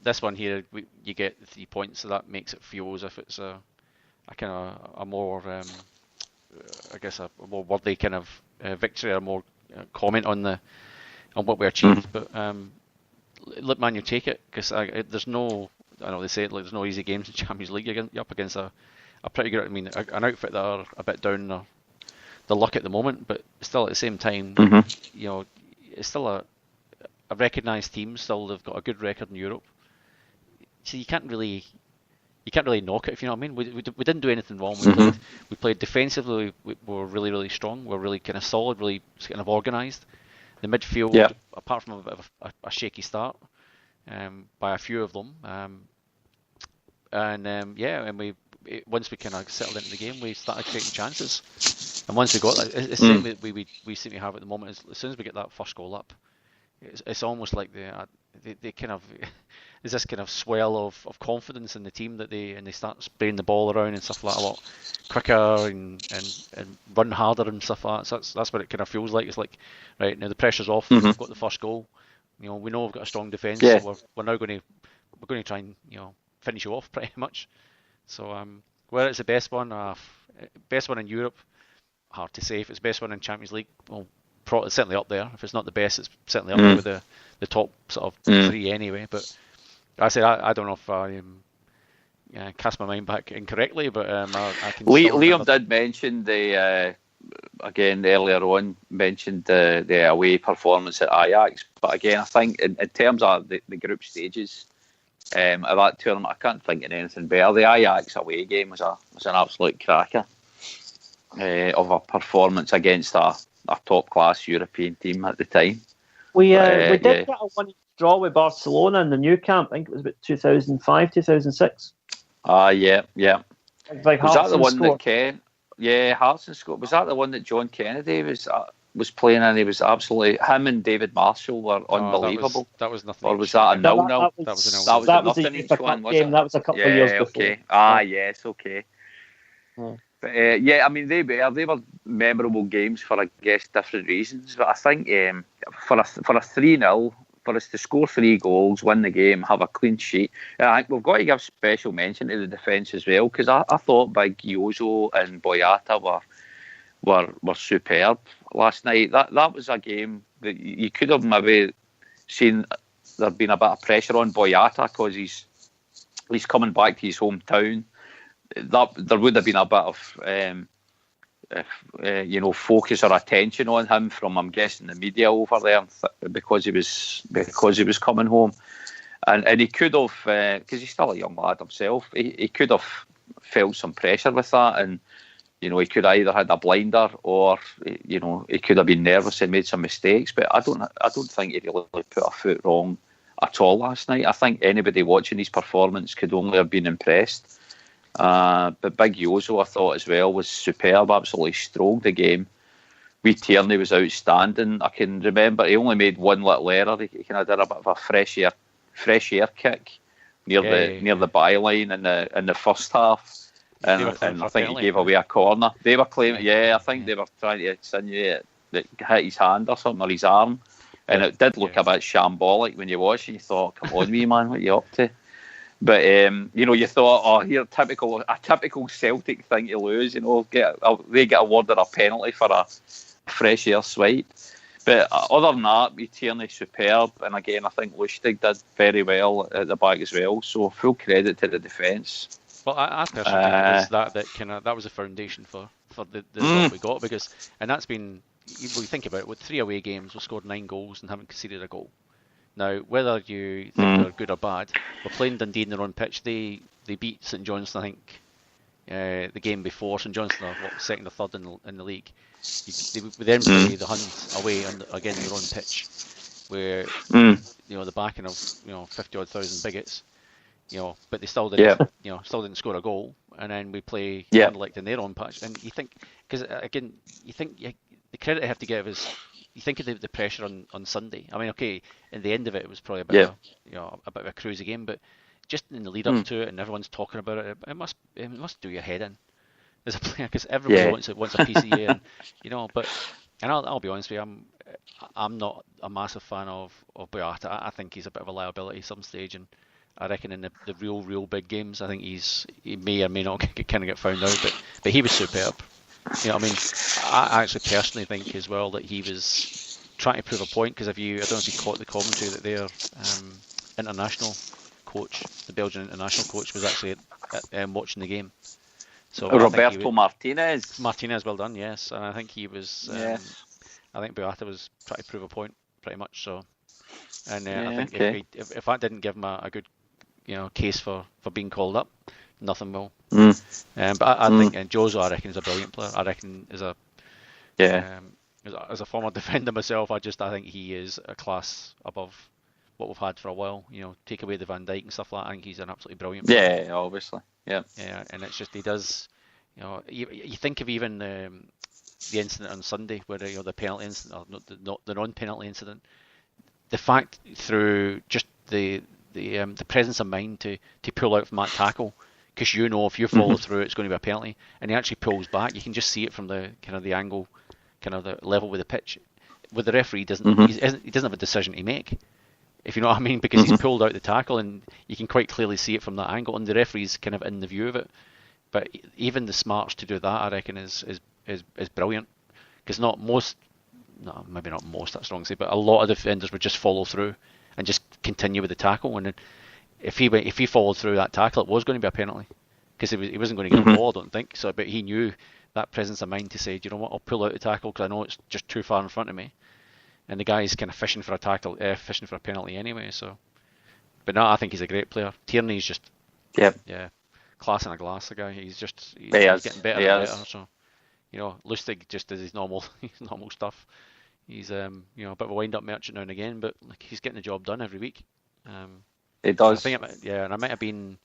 this one here, you get the 3 points, so that makes it feel as if it's a kind of a more, I guess, a more worthy kind of victory, or more comment on what we achieved. But let Man U take it, because there's no, I know they say it, like, there's no easy games in Champions League. You're up against a pretty good, I mean, an outfit that are a bit down the luck at the moment, but still at the same time, you know, it's still a recognised team. Still, they've got a good record in Europe, so you can't really knock it, if you know what I mean. We didn't do anything wrong. We played defensively. We were really, really strong. We're really kind of solid, really kind of organised. The midfield, apart from a bit of a shaky start by a few of them, and we. Once we kind of settled into the game, we started creating chances, and once we got that, it's the same we seem to have at the moment. As soon as we get that first goal up, it's almost like they kind of there's this kind of swell of confidence in the team that they start spraying the ball around and stuff like that a lot quicker and run harder and stuff like that. So that's what it kind of feels like. It's like, right, now the pressure's off. We've got the first goal. You know, we know we've got a strong defence, so we're now going to try and, you know, finish you off pretty much. So whether it's the best one in Europe, hard to say. If it's the best one in Champions League, well, it's certainly up there. If it's not the best, it's certainly up there with the top sort of three anyway. But I don't know if I cast my mind back incorrectly, but I can.
Liam did mention again earlier on, mentioned the away performance at Ajax, but again, I think in terms of the group stages. At that tournament, I can't think of anything better. The Ajax away game was an absolute cracker of a performance against a top class European team at the time. We did
get a 1-1 draw with Barcelona in the new camp. I think it was about 2005, 2006.
Yeah.
Like
was that the one
scored.
that Ken? Yeah, Hartson scored. Was that the one that John Kennedy was playing, and he was absolutely, him and David Marshall were unbelievable.
That was nothing.
Or was that a 0-0?
That was a 0-0.
That was a UEFA Cup game. That was a couple of years before.
Okay. Yes, okay. But I mean, they were memorable games for, I guess, different reasons. But I think for a 3-0, for us to score 3 goals, win the game, have a clean sheet, I think we've got to give special mention to the defence as well, because I thought Big Yozo and Boyata were superb last night. That was a game that you could have maybe seen there'd been a bit of pressure on Boyata, because he's coming back to his hometown. There would have been a bit of focus or attention on him from, I'm guessing, the media over there, because he was coming home, and he could have, because he's still a young lad himself, he could have felt some pressure with that, and you know, he could either had a blinder, or you know, he could have been nervous and made some mistakes. But I don't think he really put a foot wrong at all last night. I think anybody watching his performance could only have been impressed. But Big Yozo, I thought as well, was superb. Absolutely stroked the game. Wee Tierney was outstanding. I can remember he only made one little error. He kind of did a bit of a fresh air kick near the byline in the first half. And I think he gave away a corner. They were claiming, I think they were trying to insinuate that he hit his hand or something, or his arm, and it did look a bit shambolic when you watched it. You thought, "Come on, wee man, what are you up to?" But you thought, "Oh, here, a typical Celtic thing to lose." You know, they get awarded a penalty for a fresh air swipe. But other than that, Tierney superb, and again, I think Lustig did very well at the back as well. So full credit to the defence.
Well, I personally think that was the foundation for the result we got, and that's been, if we think about it, with 3 away games, we've scored 9 goals and haven't conceded a goal. Now, whether you think they're good or bad, we're playing Dundee in their own pitch. They beat St Johnstone, I think, the game before. St Johnstone are second or third in the league. We then play the Huns away again their own pitch, where the backing of 50,000 bigots. But they still didn't score a goal, and then we play Anderlecht in their own patch. And you think, because again, the credit I have to give is, you think of the pressure on Sunday. I mean, okay, in the end of it, it was probably a bit of a cruisy game, but just in the lead up to it, and everyone's talking about it, it must do your head in. as a player, because everybody wants a PCA, and But I'll be honest with you, I'm not a massive fan of Boyata. I think he's a bit of a liability at some stage, and I reckon in the real big games, I think he may or may not get found out. But he was superb. I actually personally think as well that he was trying to prove a point, because I don't know if you caught the commentary that their international coach, the Belgian international coach, was actually watching the game. So
Roberto Martinez.
Martinez, well done, yes. And I think he was. I think Boyata was trying to prove a point, pretty much so. And I think if that didn't give him a good, case for being called up, nothing will. But I think, and Jozo, I reckon, is a brilliant player. I reckon as a former defender myself, I think he is a class above what we've had for a while. Take away the Van Dijk and stuff like that, I think he's an absolutely brilliant player.
Yeah, obviously. Yeah.
Yeah, and it's just he does. You think of even the incident on Sunday, where the penalty incident, or not the non-penalty incident. The fact through just the presence of mind to pull out from that tackle, because if you follow through, it's going to be a penalty, and he actually pulls back. You can just see it from the kind of the angle, kind of the level with the pitch. With the referee, he doesn't have a decision to make, if you know what I mean, because he's pulled out the tackle, and you can quite clearly see it from that angle, and the referee's kind of in the view of it. But even the smarts to do that, I reckon, is brilliant, because maybe not most, that's wrong to say, but a lot of defenders would just follow through and just continue with the tackle, and if he followed through that tackle, it was going to be a penalty, because he wasn't going to get a ball, I don't think so. But he knew that presence of mind to say, you know what, I'll pull out the tackle because I know it's just too far in front of me, and the guy's kind of fishing for a penalty anyway. So, but no, I think he's a great player. Tierney's just class in a glass. The guy, he's getting better and better. So, Lustig just does his normal stuff. He's a bit of a wind-up merchant now and again, but he's getting the job done every week.
He does.
And I might have been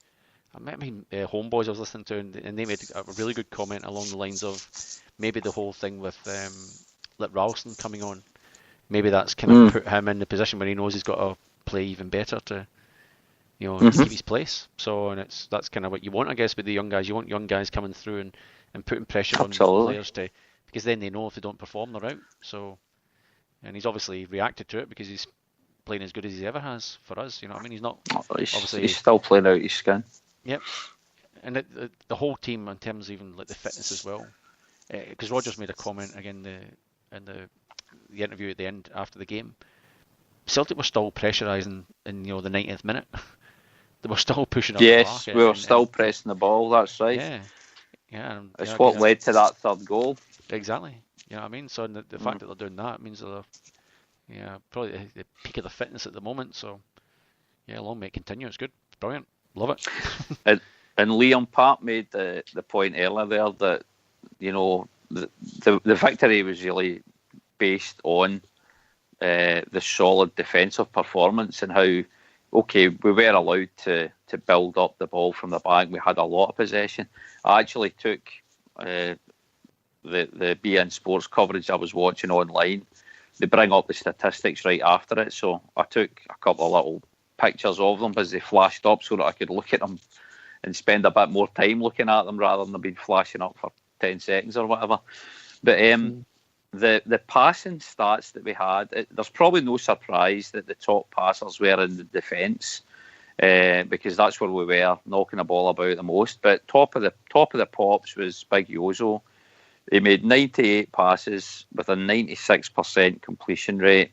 Homeboys I was listening to, and they made a really good comment along the lines of maybe the whole thing with Ralston coming on. Maybe that's kind of put him in the position where he knows he's got to play even better to keep his place. So, and that's kind of what you want, I guess, with the young guys. You want young guys coming through and putting pressure on the players because then they know if they don't perform, they're out. So, and he's obviously reacted to it because he's playing as good as he ever has for us. You know what I mean? He's not obviously.
He's still playing out his skin.
Yep. And the whole team, in terms of even like the fitness as well, because Rodgers made a comment again in the interview at the end after the game. Celtic were still pressurising in the 90th minute. They were still pushing up.
Yes,
the
we were still pressing the ball. That's right.
Yeah.
It's what led to that third goal.
Exactly. You know what I mean? So the fact that they're doing that means they're probably the peak of their fitness at the moment. So long may it continue. It's good. Brilliant. Love it.
and Liam Park made the point earlier there that the victory was really based on the solid defensive performance and how we were allowed to build up the ball from the back. We had a lot of possession. I actually took the BN Sports coverage I was watching online. They bring up the statistics right after it, so I took a couple of little pictures of them as they flashed up so that I could look at them and spend a bit more time looking at them rather than them being flashing up for 10 seconds or whatever. But the passing stats that we had, there's probably no surprise that the top passers were in the defence because that's where we were knocking the ball about the most. But top of the pops was Big Jozo. He made 98 passes with a 96% completion rate.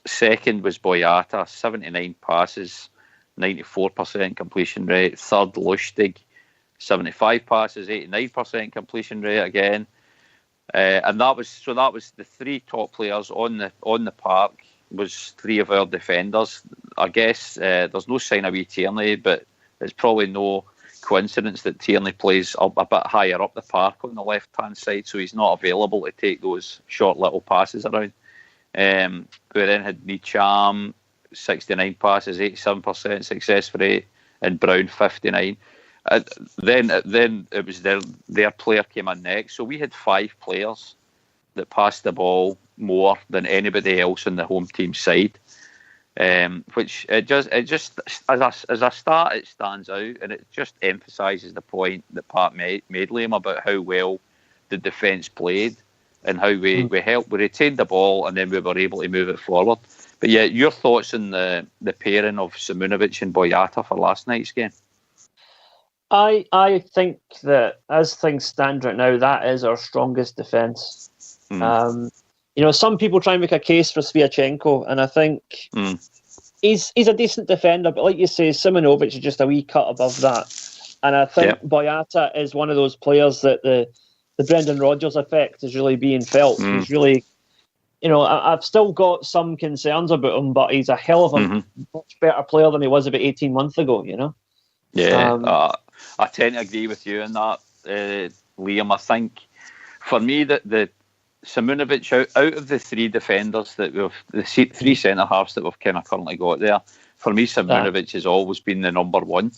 Second was Boyata, 79 passes, 94% completion rate. Third, Lustig, 75 passes, 89% completion rate again. And that was the three top players on the park. Was three of our defenders. I guess there's no sign of Tierney, but it's probably no coincidence that Tierney plays a bit higher up the park on the left-hand side, so he's not available to take those short little passes around. We then had Nicham, 69 passes, 87% success rate, and Brown, 59. Then it was their player came in next. So we had 5 players that passed the ball more than anybody else on the home team side. which it just as a start it stands out, and it just emphasises the point that Pat made, Liam, about how well the defence played and how we retained the ball and then we were able to move it forward. But yeah, your thoughts on the pairing of Simunovic and Boyata for last night's game?
I think that as things stand right now, that is our strongest defence. Some people try and make a case for Sviatchenko, and I think he's a decent defender, but like you say, Simunovic is just a wee cut above that. And I think Boyata is one of those players that the Brendan Rodgers effect is really being felt. He's really, I've still got some concerns about him, but he's a hell of a much better player than he was about 18 months ago,
Yeah, I tend to agree with you on that, Liam. I think for me that the Simunovic out of the three defenders that the three centre halves that we've kind of currently got there, for me Simunovic has always been the number one,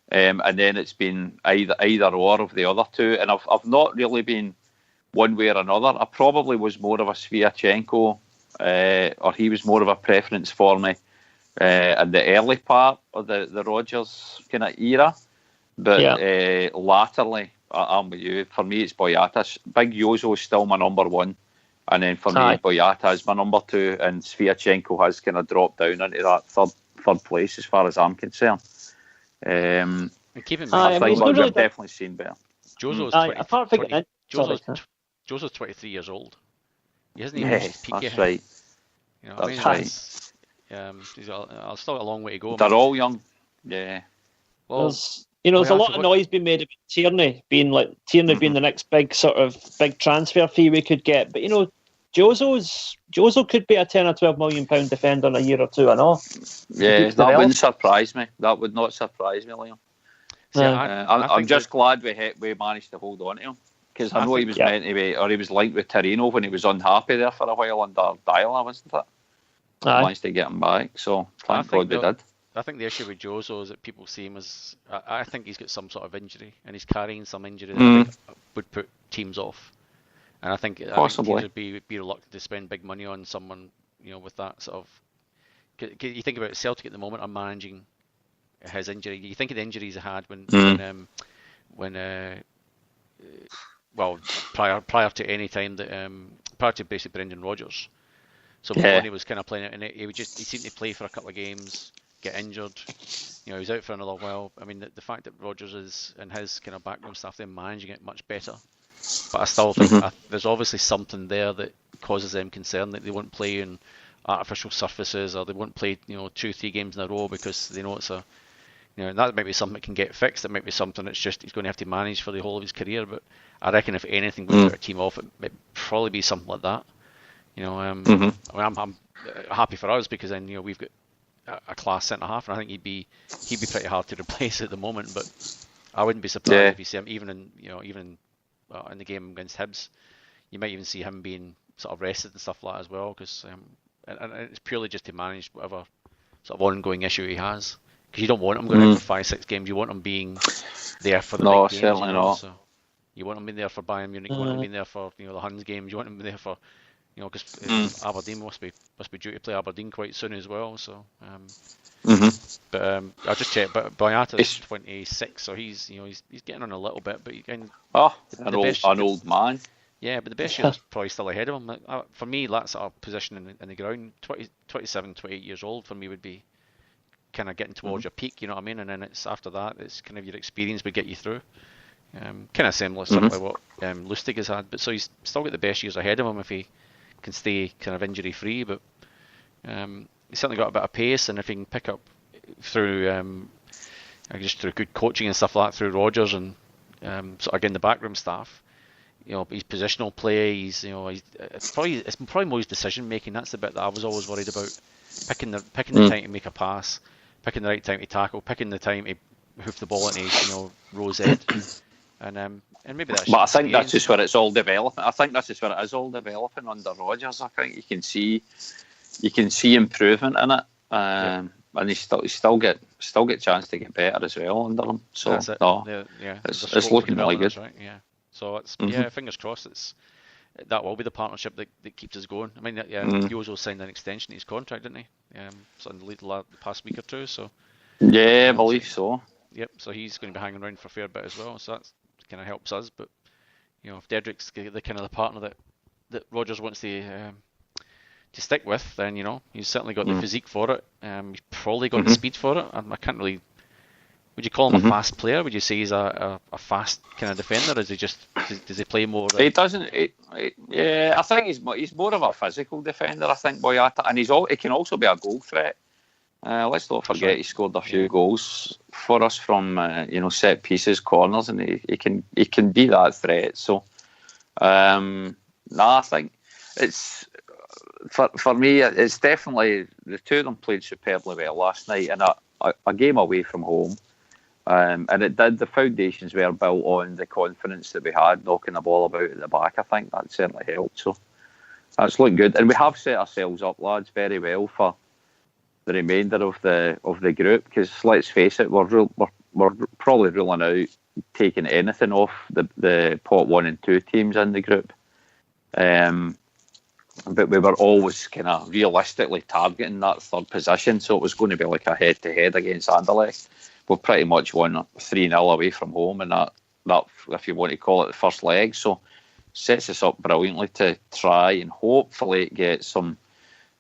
and then it's been either or of the other two, and I've not really been one way or another. I probably was more of a Sviatchenko, or he was more of a preference for me in the early part of the Rodgers kind of era. But latterly, I'm with you. For me, it's Boyata. Big Jozo is still my number one. And then for me, Boyata is my number two. And Sviatchenko has kind of dropped down into that third place as far as I'm concerned.
And keep in mind,
I think I've definitely seen better.
Jozo's 23 years old. He hasn't even reached his peak yet.
Right.
That's right. He's still got a long way to go.
They're all young. Yeah.
Well, there's a lot of noise being made about Tierney being being the next big transfer fee we could get. But Jozo could be a £10 or £12 million defender in a year or two. I know.
Yeah, that wouldn't surprise me. That would not surprise me, Liam. I'm just glad we managed to hold on to him, because I know he was meant to be, or he was linked with Torino when he was unhappy there for a while under Deila, wasn't it? Managed to get him back, so thank God we did.
I think the issue with Jozo is that people see him as, I think he's got some sort of injury, and he's carrying some injury that I think would put teams off. And I think teams would be reluctant to spend big money on someone, with that sort of. You think about Celtic at the moment are managing his injury. You think of the injuries he had prior to any time that prior to basically Brendan Rodgers. So Maloney was kind of playing it, and he seemed to play for a couple of games, get injured. He was out for another while. I mean, the fact that Rodgers and his kind of backroom staff, they're managing it much better. But I still think there's obviously something there that causes them concern, that they won't play in artificial surfaces, or they won't play 2-3 games in a row because they know it's a. That might be something that can get fixed. It might be something that's just he's going to have to manage for the whole of his career. But I reckon if anything would put a team off, it might probably be something like that. I'm happy for us, because then we've got a class centre half, and I think he'd be pretty hard to replace at the moment. But I wouldn't be surprised if you see him even in in the game against Hibs. You might even see him being sort of rested and stuff like that as well, because and it's purely just to manage whatever sort of ongoing issue he has. Because you don't want him going out for 5-6 games. You want him being there for the big games. No, certainly not. So you want him being there for Bayern Munich. You want him being there for the Huns games. You want him there for because Aberdeen must be due to play Aberdeen quite soon as well. So, but I'll just check. But Boyata's 26, so he's getting on a little bit. But an
old man.
Yeah, but the best year's probably still ahead of him. For me, that sort of position in the ground, 27, 28 years old for me would be kind of getting towards your peak. You know what I mean? And then it's after that, it's kind of your experience would get you through. Kind of similar to what Lustig has had, but so he's still got the best years ahead of him if he can stay kind of injury free. But he's certainly got a bit of pace, and if he can pick up through just through good coaching and stuff like that through Rodgers and sort of again the backroom staff, his positional play, it's probably more his decision making. That's the bit that I was always worried about. Picking the time to make a pass, picking the right time to tackle, picking the time to hoof the ball into Rose Ed. And maybe that's. But
I think that's just where it's all developing. I think that's just where it is all developing under Rodgers. I think you can see improvement in it, and he still get chance to get better as well under him. So
that's it.
It's looking really good.
Right? Yeah. So it's fingers crossed. that will be the partnership that keeps us going. I mean, Jozo signed an extension to his contract, didn't he? So in the past week or two. So
yeah, I believe so.
Yep. So he's going to be hanging around for a fair bit as well. So that kind of helps us. But if Dedrick's the kind of the partner that Rodgers wants to stick with, then he's certainly got the physique for it. He's probably got the speed for it. I can't really. Would you call him a fast player? Would you say he's a fast kind of defender? Is he just does he play more?
He doesn't. Yeah, I think he's more of a physical defender. I think Boyata, and he can also be a goal threat. Let's not forget he scored a few goals for us from set pieces, corners, and he can be that threat. So, I think it's for me. It's definitely the two of them played superbly well last night, and a game away from home. And the foundations were built on the confidence that we had knocking the ball about at the back. I think that certainly helped. So that's looking good. And we have set ourselves up, lads, very well for the remainder of the group, because let's face it, we're probably ruling out taking anything off the pot 1 and 2 teams in the group. But we were always kind of realistically targeting that third position, so it was going to be like a head-to-head against Anderlecht. We pretty much won 3-0 away from home, and that, if you want to call it the first leg, so sets us up brilliantly to try and hopefully get some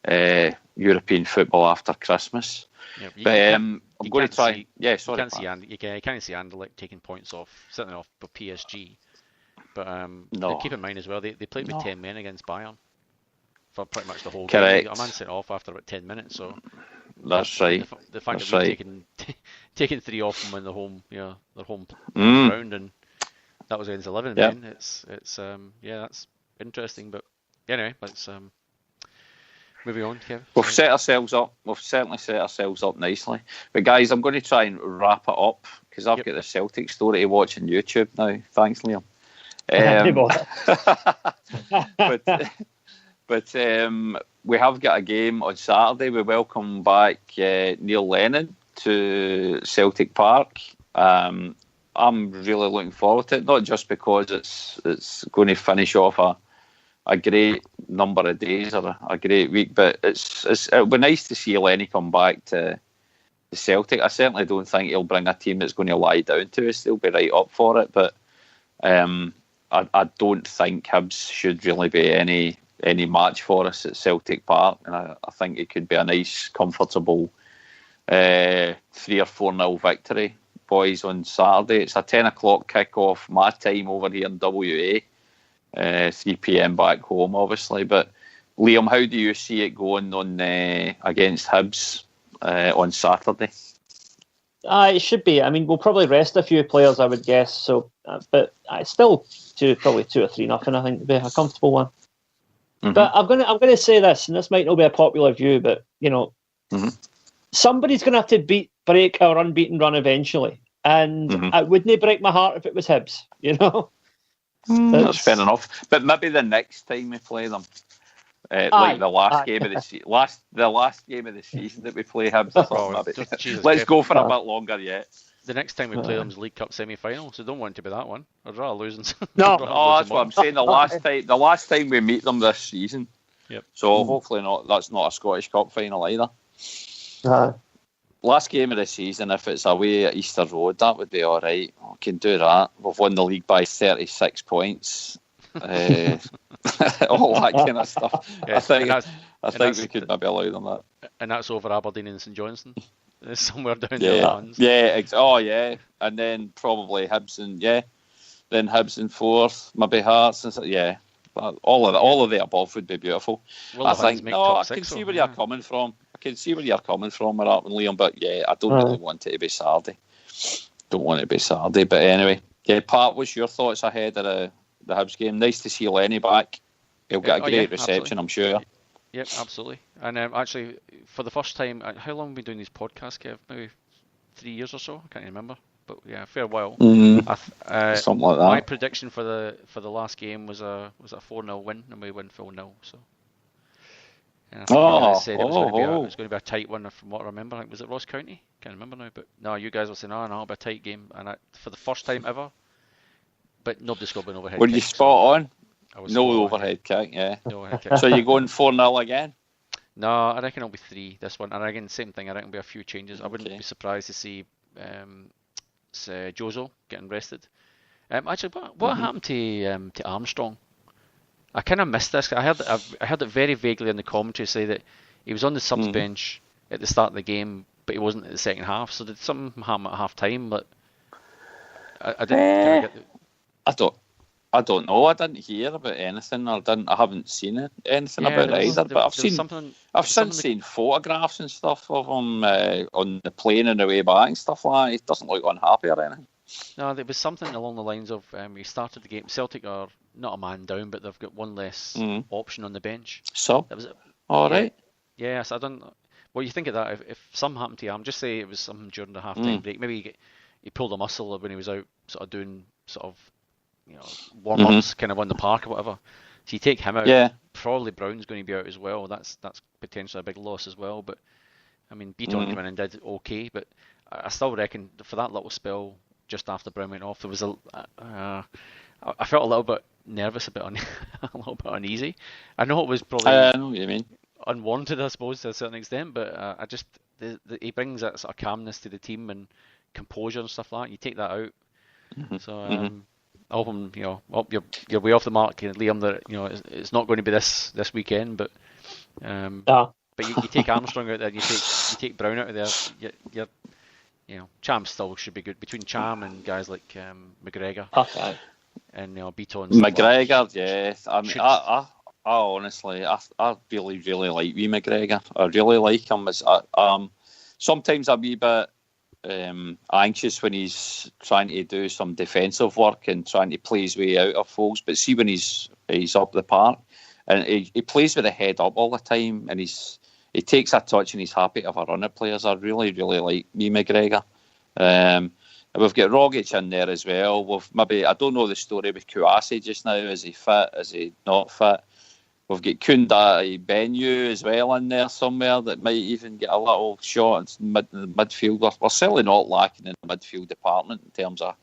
European football after Christmas.
Yeah,
but I'm going to try.
You can't see Anderlecht taking points off, certainly off for PSG. But
no.
Keep in mind as well, they played with 10 men against Bayern for pretty much the whole
Correct.
game. A man sent off after about 10 minutes, so.
That's right.
The fact that we've taken 3 off them in the home, their home ground, and that was against 11 men. It's that's interesting. But anyway, let's moving on, Kev.
We've set ourselves up. We've certainly set ourselves up nicely. But guys, I'm going to try and wrap it up because I've got the Celtic story to watch on YouTube now. Thanks, Liam. But we have got a game on Saturday. We welcome back Neil Lennon to Celtic Park. I'm really looking forward to it, not just because it's going to finish off a great number of days or a great week, but it'll be nice to see Lenny come back to Celtic. I certainly don't think he'll bring a team that's going to lie down to us. They'll be right up for it, but I don't think Hibs should really be any match for us at Celtic Park, and I think it could be a nice, comfortable 3 or 4-0 victory, boys, on Saturday. It's a 10 o'clock kick-off, my time over here in WA, 3 p.m. back home, obviously. But Liam, how do you see it going on against Hibs on Saturday?
It should be. I mean, we'll probably rest a few players, I would guess. So, but it's still probably 2 or 3-0. I think it'd be a comfortable one. Mm-hmm. But I'm gonna say this, and this might not be a popular view, but somebody's gonna have to break our unbeaten run eventually, and it wouldn't break my heart if it was Hibs.
That's fair enough. But maybe the next time we play them, like the last game of the last game of the season that we play Hibs. Let's go for a bit longer yet.
The next time we play them is League Cup semi-final, so don't want it to be that one. I'd rather losing.
No, that's what I'm saying. The last time we meet them this season.
Yep.
So hopefully not. That's not a Scottish Cup final either. Last game of the season, if it's away at Easter Road, that would be all right. We can do that. We've won the league by 36 points. All that kind of stuff. Yes, I think we could maybe allow them that.
And that's over Aberdeen and St Johnstone. Somewhere down the lines. And then probably Hibs then Hibs in 4th, maybe Hearts and all of the above would be beautiful. I think
I can see where you're coming from. I can see where you're coming from with that one, Liam, but I don't really want it to be Saturday. Don't want it to be Saturday, but anyway. Pat, what's your thoughts ahead of the Hibs game? Nice to see Lenny back. He'll get a great reception, absolutely. I'm sure.
Yep, absolutely. And actually, for the first time, how long have we been doing these podcasts, Kev? Maybe 3 years or so? I can't remember. But yeah, a fair while.
Something like that.
My prediction for the last game was a 4-0 win, and we win 4-0. So. And I said it was going to be a tight one from what I remember. Was it Ross County? Can't remember now. But no, you guys were saying, it'll be a tight game. And for the first time ever, but nobody scored an overhead.
Were you spot on? No overhead kick, yeah. No overhead kick. So you're going 4-0 again?
No, I reckon it'll be 3 this one. And again, same thing. I reckon there'll be a few changes. I wouldn't be surprised to see Jozo getting rested. Actually, what happened to Armstrong? I kind of missed this. I heard it very vaguely in the commentary say that he was on the subs bench at the start of the game, but he wasn't at the second half. So did something happen at half time? But I didn't.
I don't know. I didn't hear about anything. I haven't seen anything about it either. But I've since seen photographs and stuff of him on the plane on the way back and stuff like that. He doesn't look unhappy or anything.
No, there was something along the lines of he started the game. Celtic are not a man down, but they've got one less option on the bench.
So that was it. All right.
Yes, I don't. What do you think of that? If something happened to him, just say it was something during the half-time break. Maybe he pulled a muscle when he was out, sort of doing warm-ups, kind of on the park or whatever. So you take him out. Probably Brown's going to be out as well. That's potentially a big loss as well. But I mean, Beaton came in and did okay, but I still reckon for that little spell just after Brown went off, there was I felt a little bit nervous, a little bit uneasy. I know it was probably
I know what you mean.
Unwanted, I suppose, to a certain extent, but I just he brings that sort of calmness to the team and composure and stuff like that. You take that out, so I hope him, you're way off the mark, Liam. That it's not going to be this weekend, but but you take Armstrong out there, and you take Brown out of there. You're Cham still should be good between Cham and guys like McGregor and Beaton.
McGregor, yes. I mean, I honestly, I really like wee McGregor. I really like him. Sometimes a wee bit anxious when he's trying to do some defensive work and trying to play his way out of foes. But see when he's up the park and he plays with the head up all the time, and he takes a touch and he's happy to have a run at players. I really like wee McGregor. We've got Rogic in there as well. I don't know the story with Kouassi just now. Is he fit? Is he not fit? We've got Kunda Benyu as well in there somewhere that might even get a little shot in midfield. We're certainly not lacking in the midfield department in terms of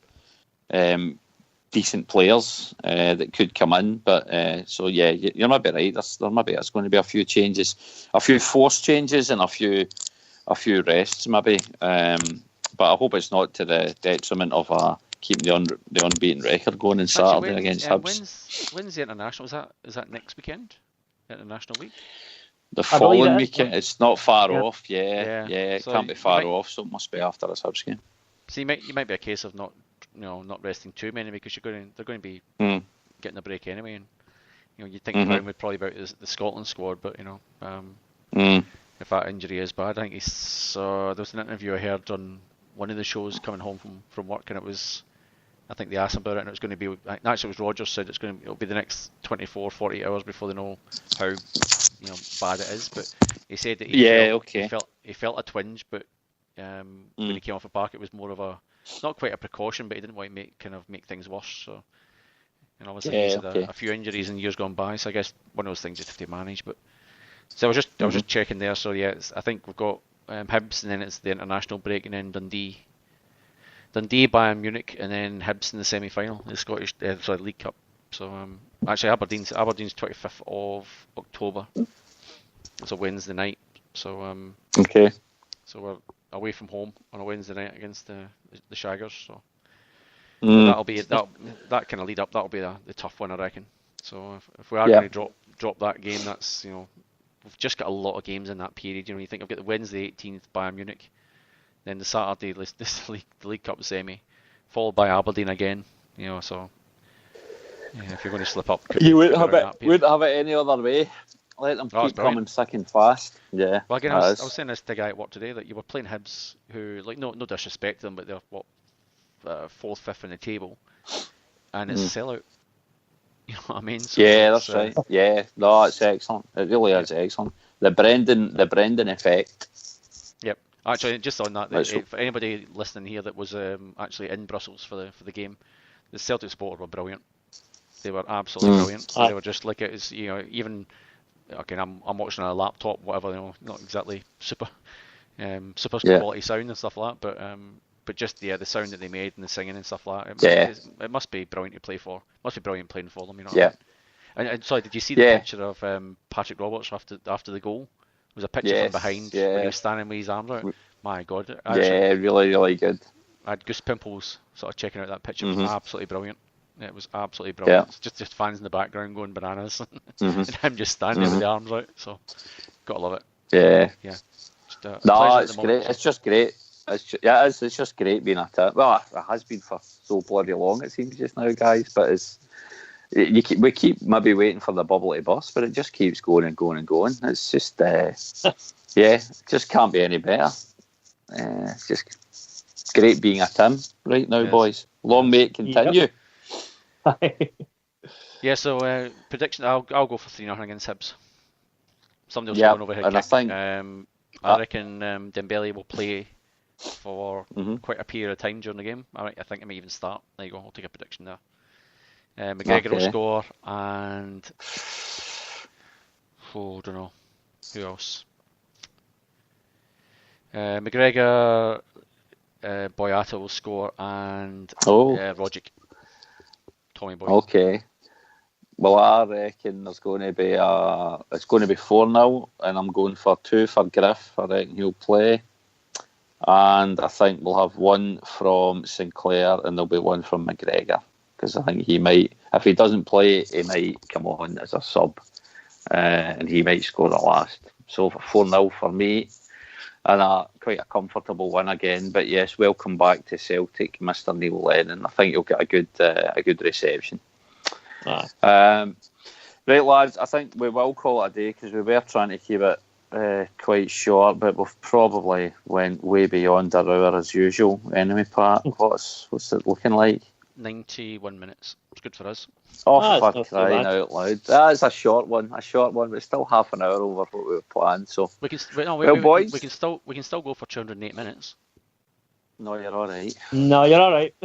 decent players that could come in. But so yeah, you're maybe right. There's going to be a few changes, a few forced changes, and a few rests maybe. But I hope it's not to the detriment of keeping the unbeaten record going on Saturday against Hibs.
When's the international? Is that next weekend? International week?
The following weekend. It's not far off. Yeah. It can't be far off. So it must be after this Hibs game.
So you might be a case of not resting too many, because they're going to be getting a break anyway. And you'd think Brown would probably be out the Scotland squad, but if that injury is bad, I think there was an interview I heard on one of the shows coming home from work, and I think they asked about it, and it was going to be, actually it was Rogers said it'll be the next 24, 48 hours before they know how bad it is. But he said that he felt a twinge, but when he came off the park, it was more of not quite a precaution, but he didn't want to make things worse. So obviously he's had a few injuries in years gone by, so I guess one of those things you have to manage. But so I was just checking there. So yeah, I think we've got Hibs, and then it's the international break, and then Dundee, Bayern Munich, and then Hibs in the semi-final, the Scottish League Cup. So actually Aberdeen's 25th of October. It's a Wednesday night. So so we're away from home on a Wednesday night against the Shaggers. So that'll be that kind of lead up. That'll be the tough one, I reckon. So if we are going to drop that game, that's we've just got a lot of games in that period. You think I've got the Wednesday 18th Bayern Munich, then the Saturday the League Cup semi, followed by Aberdeen again. So if you're going to slip up,
you wouldn't have it any other way. Let them keep coming thick and fast. Yeah.
Well, again, I was saying this to a guy at work today, that you were playing Hibs, who no disrespect to them, but they're fourth, fifth in the table, and it's a sellout. You know what I mean? So
that's right. Yeah, no, it's excellent. It really is excellent. The Brendan effect.
Yep. Actually, just on that, for anybody listening here that was actually in Brussels for the game, the Celtic supporters were brilliant. They were absolutely brilliant. They were just like, it's even. Okay, I'm watching on a laptop, whatever. Not exactly super quality sound and stuff like that, but just the sound that they made and the singing and stuff like that. It must be brilliant to play for. It must be brilliant playing for them. And sorry, did you see the picture of Patrick Roberts after the goal? It was a picture from behind where he was standing with his arms out. My God.
Actually, really, really good.
I had goose pimples sort of checking out that picture. It was absolutely brilliant. It was absolutely brilliant. Yeah. Just fans in the background going bananas. And him just standing there with the arms out. So, gotta love it.
Yeah.
Yeah.
No, it's great. It's just great. It's just great being at it. Well, it has been for so bloody long, it seems just now, guys. But we keep maybe waiting for the bubble to burst, but it just keeps going and going and going. It's just, it just can't be any better. It's just great being a Tim right now, boys. Long may it continue.
Yep.
Yeah. So prediction. I'll go for 3-0 against Hibs. Somebody will score an overhead kick. I reckon Dembele will play for quite a period of time during the game. I think he may even start. There you go. I'll take a prediction there. McGregor will score, and I don't know who else. McGregor, Boyata will score, and Rogic, Tommy Boy.
Okay. Well, I reckon there's going to be it's going to be 4-0, and I'm going for 2 for Griff. I reckon he'll play, and I think we'll have 1 from Sinclair, and there'll be 1 from McGregor, because I think he might, if he doesn't play, he might come on as a sub, and he might score the last. So 4-0 for me, and quite a comfortable win again. But yes, welcome back to Celtic, Mr. Neil Lennon. I think you'll get a good reception. Right, lads, I think we will call it a day, because we were trying to keep it quite short, but we've probably went way beyond our hour as usual. Anyway, Pat, what's it looking like?
91 minutes. It's good for us.
Oh, for crying out loud. That's a short one, but still half an hour over what we were planned. So
we can
boys,
we can still go for 208 minutes.
No, you're all right.
No, you're all right.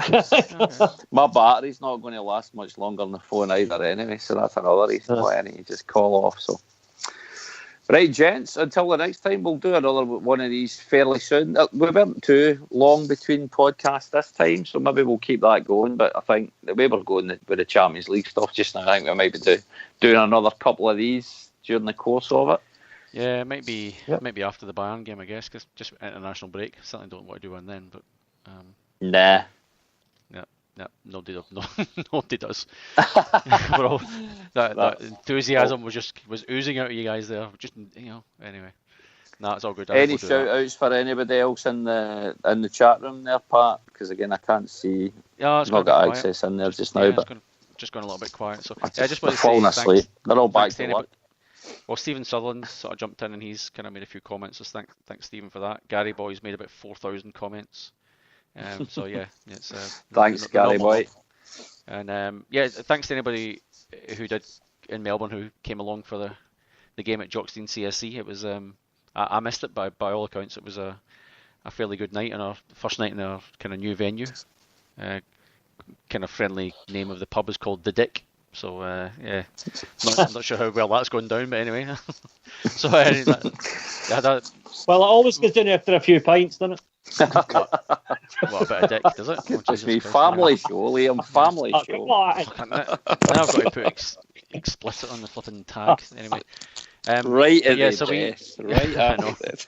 My battery's not going to last much longer than the phone either anyway, so that's another reason why I need to just call off. So, right, gents, until the next time, we'll do another one of these fairly soon. We weren't too long between podcasts this time, so maybe we'll keep that going. But I think the way we're going with the Champions League stuff just now, I think we might be doing another couple of these during the course of it.
Yeah, it might be after the Bayern game, I guess, because just international break. Certainly don't want to do one then, but
nah.
Yeah, nobody does. that enthusiasm was oozing out of you guys there. Just anyway. No, it's all good.
Any shout outs for anybody else in the chat room there, Pat? Because again, I can't see.
Yeah, it's
not got access in there just now, but
just going a little bit quiet. So
I just want to say asleep. They're all back to work.
Well, Stephen Sutherland sort of jumped in and he's kind of made a few comments. So thanks Stephen for that. Gary Boy's made about 4,000 comments. So yeah, it's
thanks Gary Boy.
And thanks to anybody who did in Melbourne who came along for the game at Jockstein CSC. It was I missed it, by all accounts it was a fairly good night, and our first night in our kind of new venue. Kind of friendly name of the pub is called The Dick. So not sure how well that's going down, but anyway. So
well, it always goes down after a few pints, doesn't it?
What a bit of dick, does it? Oh,
just me, family show, Liam, family show.
Now I've got to put explicit on the flipping tag. Anyway,
right at the best. Right at it.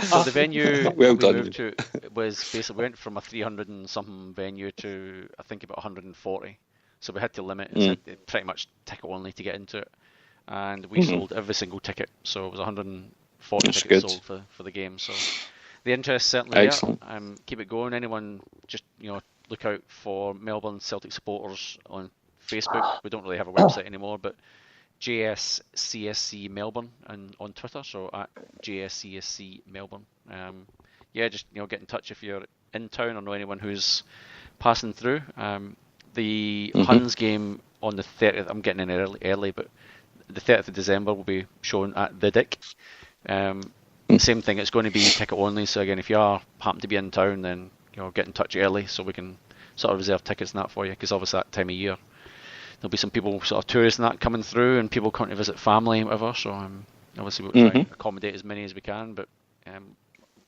So the venue we moved to was basically, we went from a 300 and something venue to I think about 140. So we had to limit it, pretty much ticket only to get into it, and we sold every single ticket. So it was 140
That's
tickets
good.
sold for the game. So the interest certainly there. Keep it going. Anyone just look out for Melbourne Celtic supporters on Facebook. We don't really have a website anymore, but JSCSC Melbourne and on Twitter. So at JSCSC Melbourne. Just get in touch if you're in town or know anyone who's passing through. The Huns game on the 30th, I'm getting in early, but the 30th of December will be shown at The Dick. Same thing, it's going to be ticket only, so again, if you happen to be in town, then get in touch early so we can sort of reserve tickets and that for you, because obviously that time of year, there'll be some people, sort of tourists and that coming through, and people coming to visit family and whatever, so obviously we'll try and accommodate as many as we can, but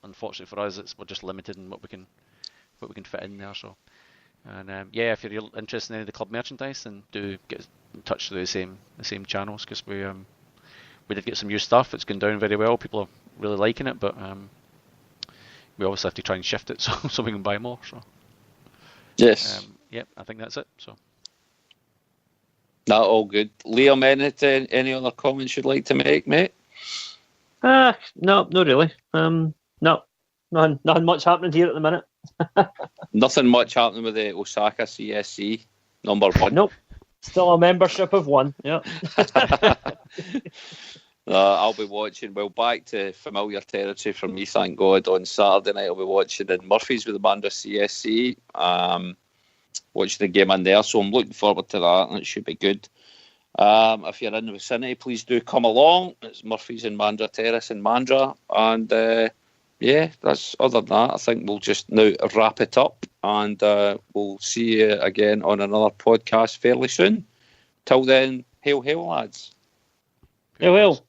unfortunately for us, we're just limited in what we can fit in there, so. And yeah, if you're interested in any of the club merchandise, then do get in touch through the same channels, because we did get some new stuff. It's gone down very well. People are really liking it, but we obviously have to try and shift it so we can buy more. So
yes,
yep, I think that's it. So
that all good. Liam, any other comments you'd like to make, mate?
No, not really. No, nothing much happening here at the minute.
Nothing much happening with the Osaka CSC number 1.
Nope. Still a membership of 1. Yeah.
I'll be watching. Well, back to familiar territory for me, thank God. On Saturday night, I'll be watching in Murphy's with the Mandurah CSC. Watching the game in there, so I'm looking forward to that, and it should be good. If you're in the vicinity, please do come along. It's Murphy's in Mandurah Terrace in Mandurah, and yeah, that's other than that. I think we'll just now wrap it up, and we'll see you again on another podcast fairly soon. Till then, hail, hail, lads.
Hail, hail.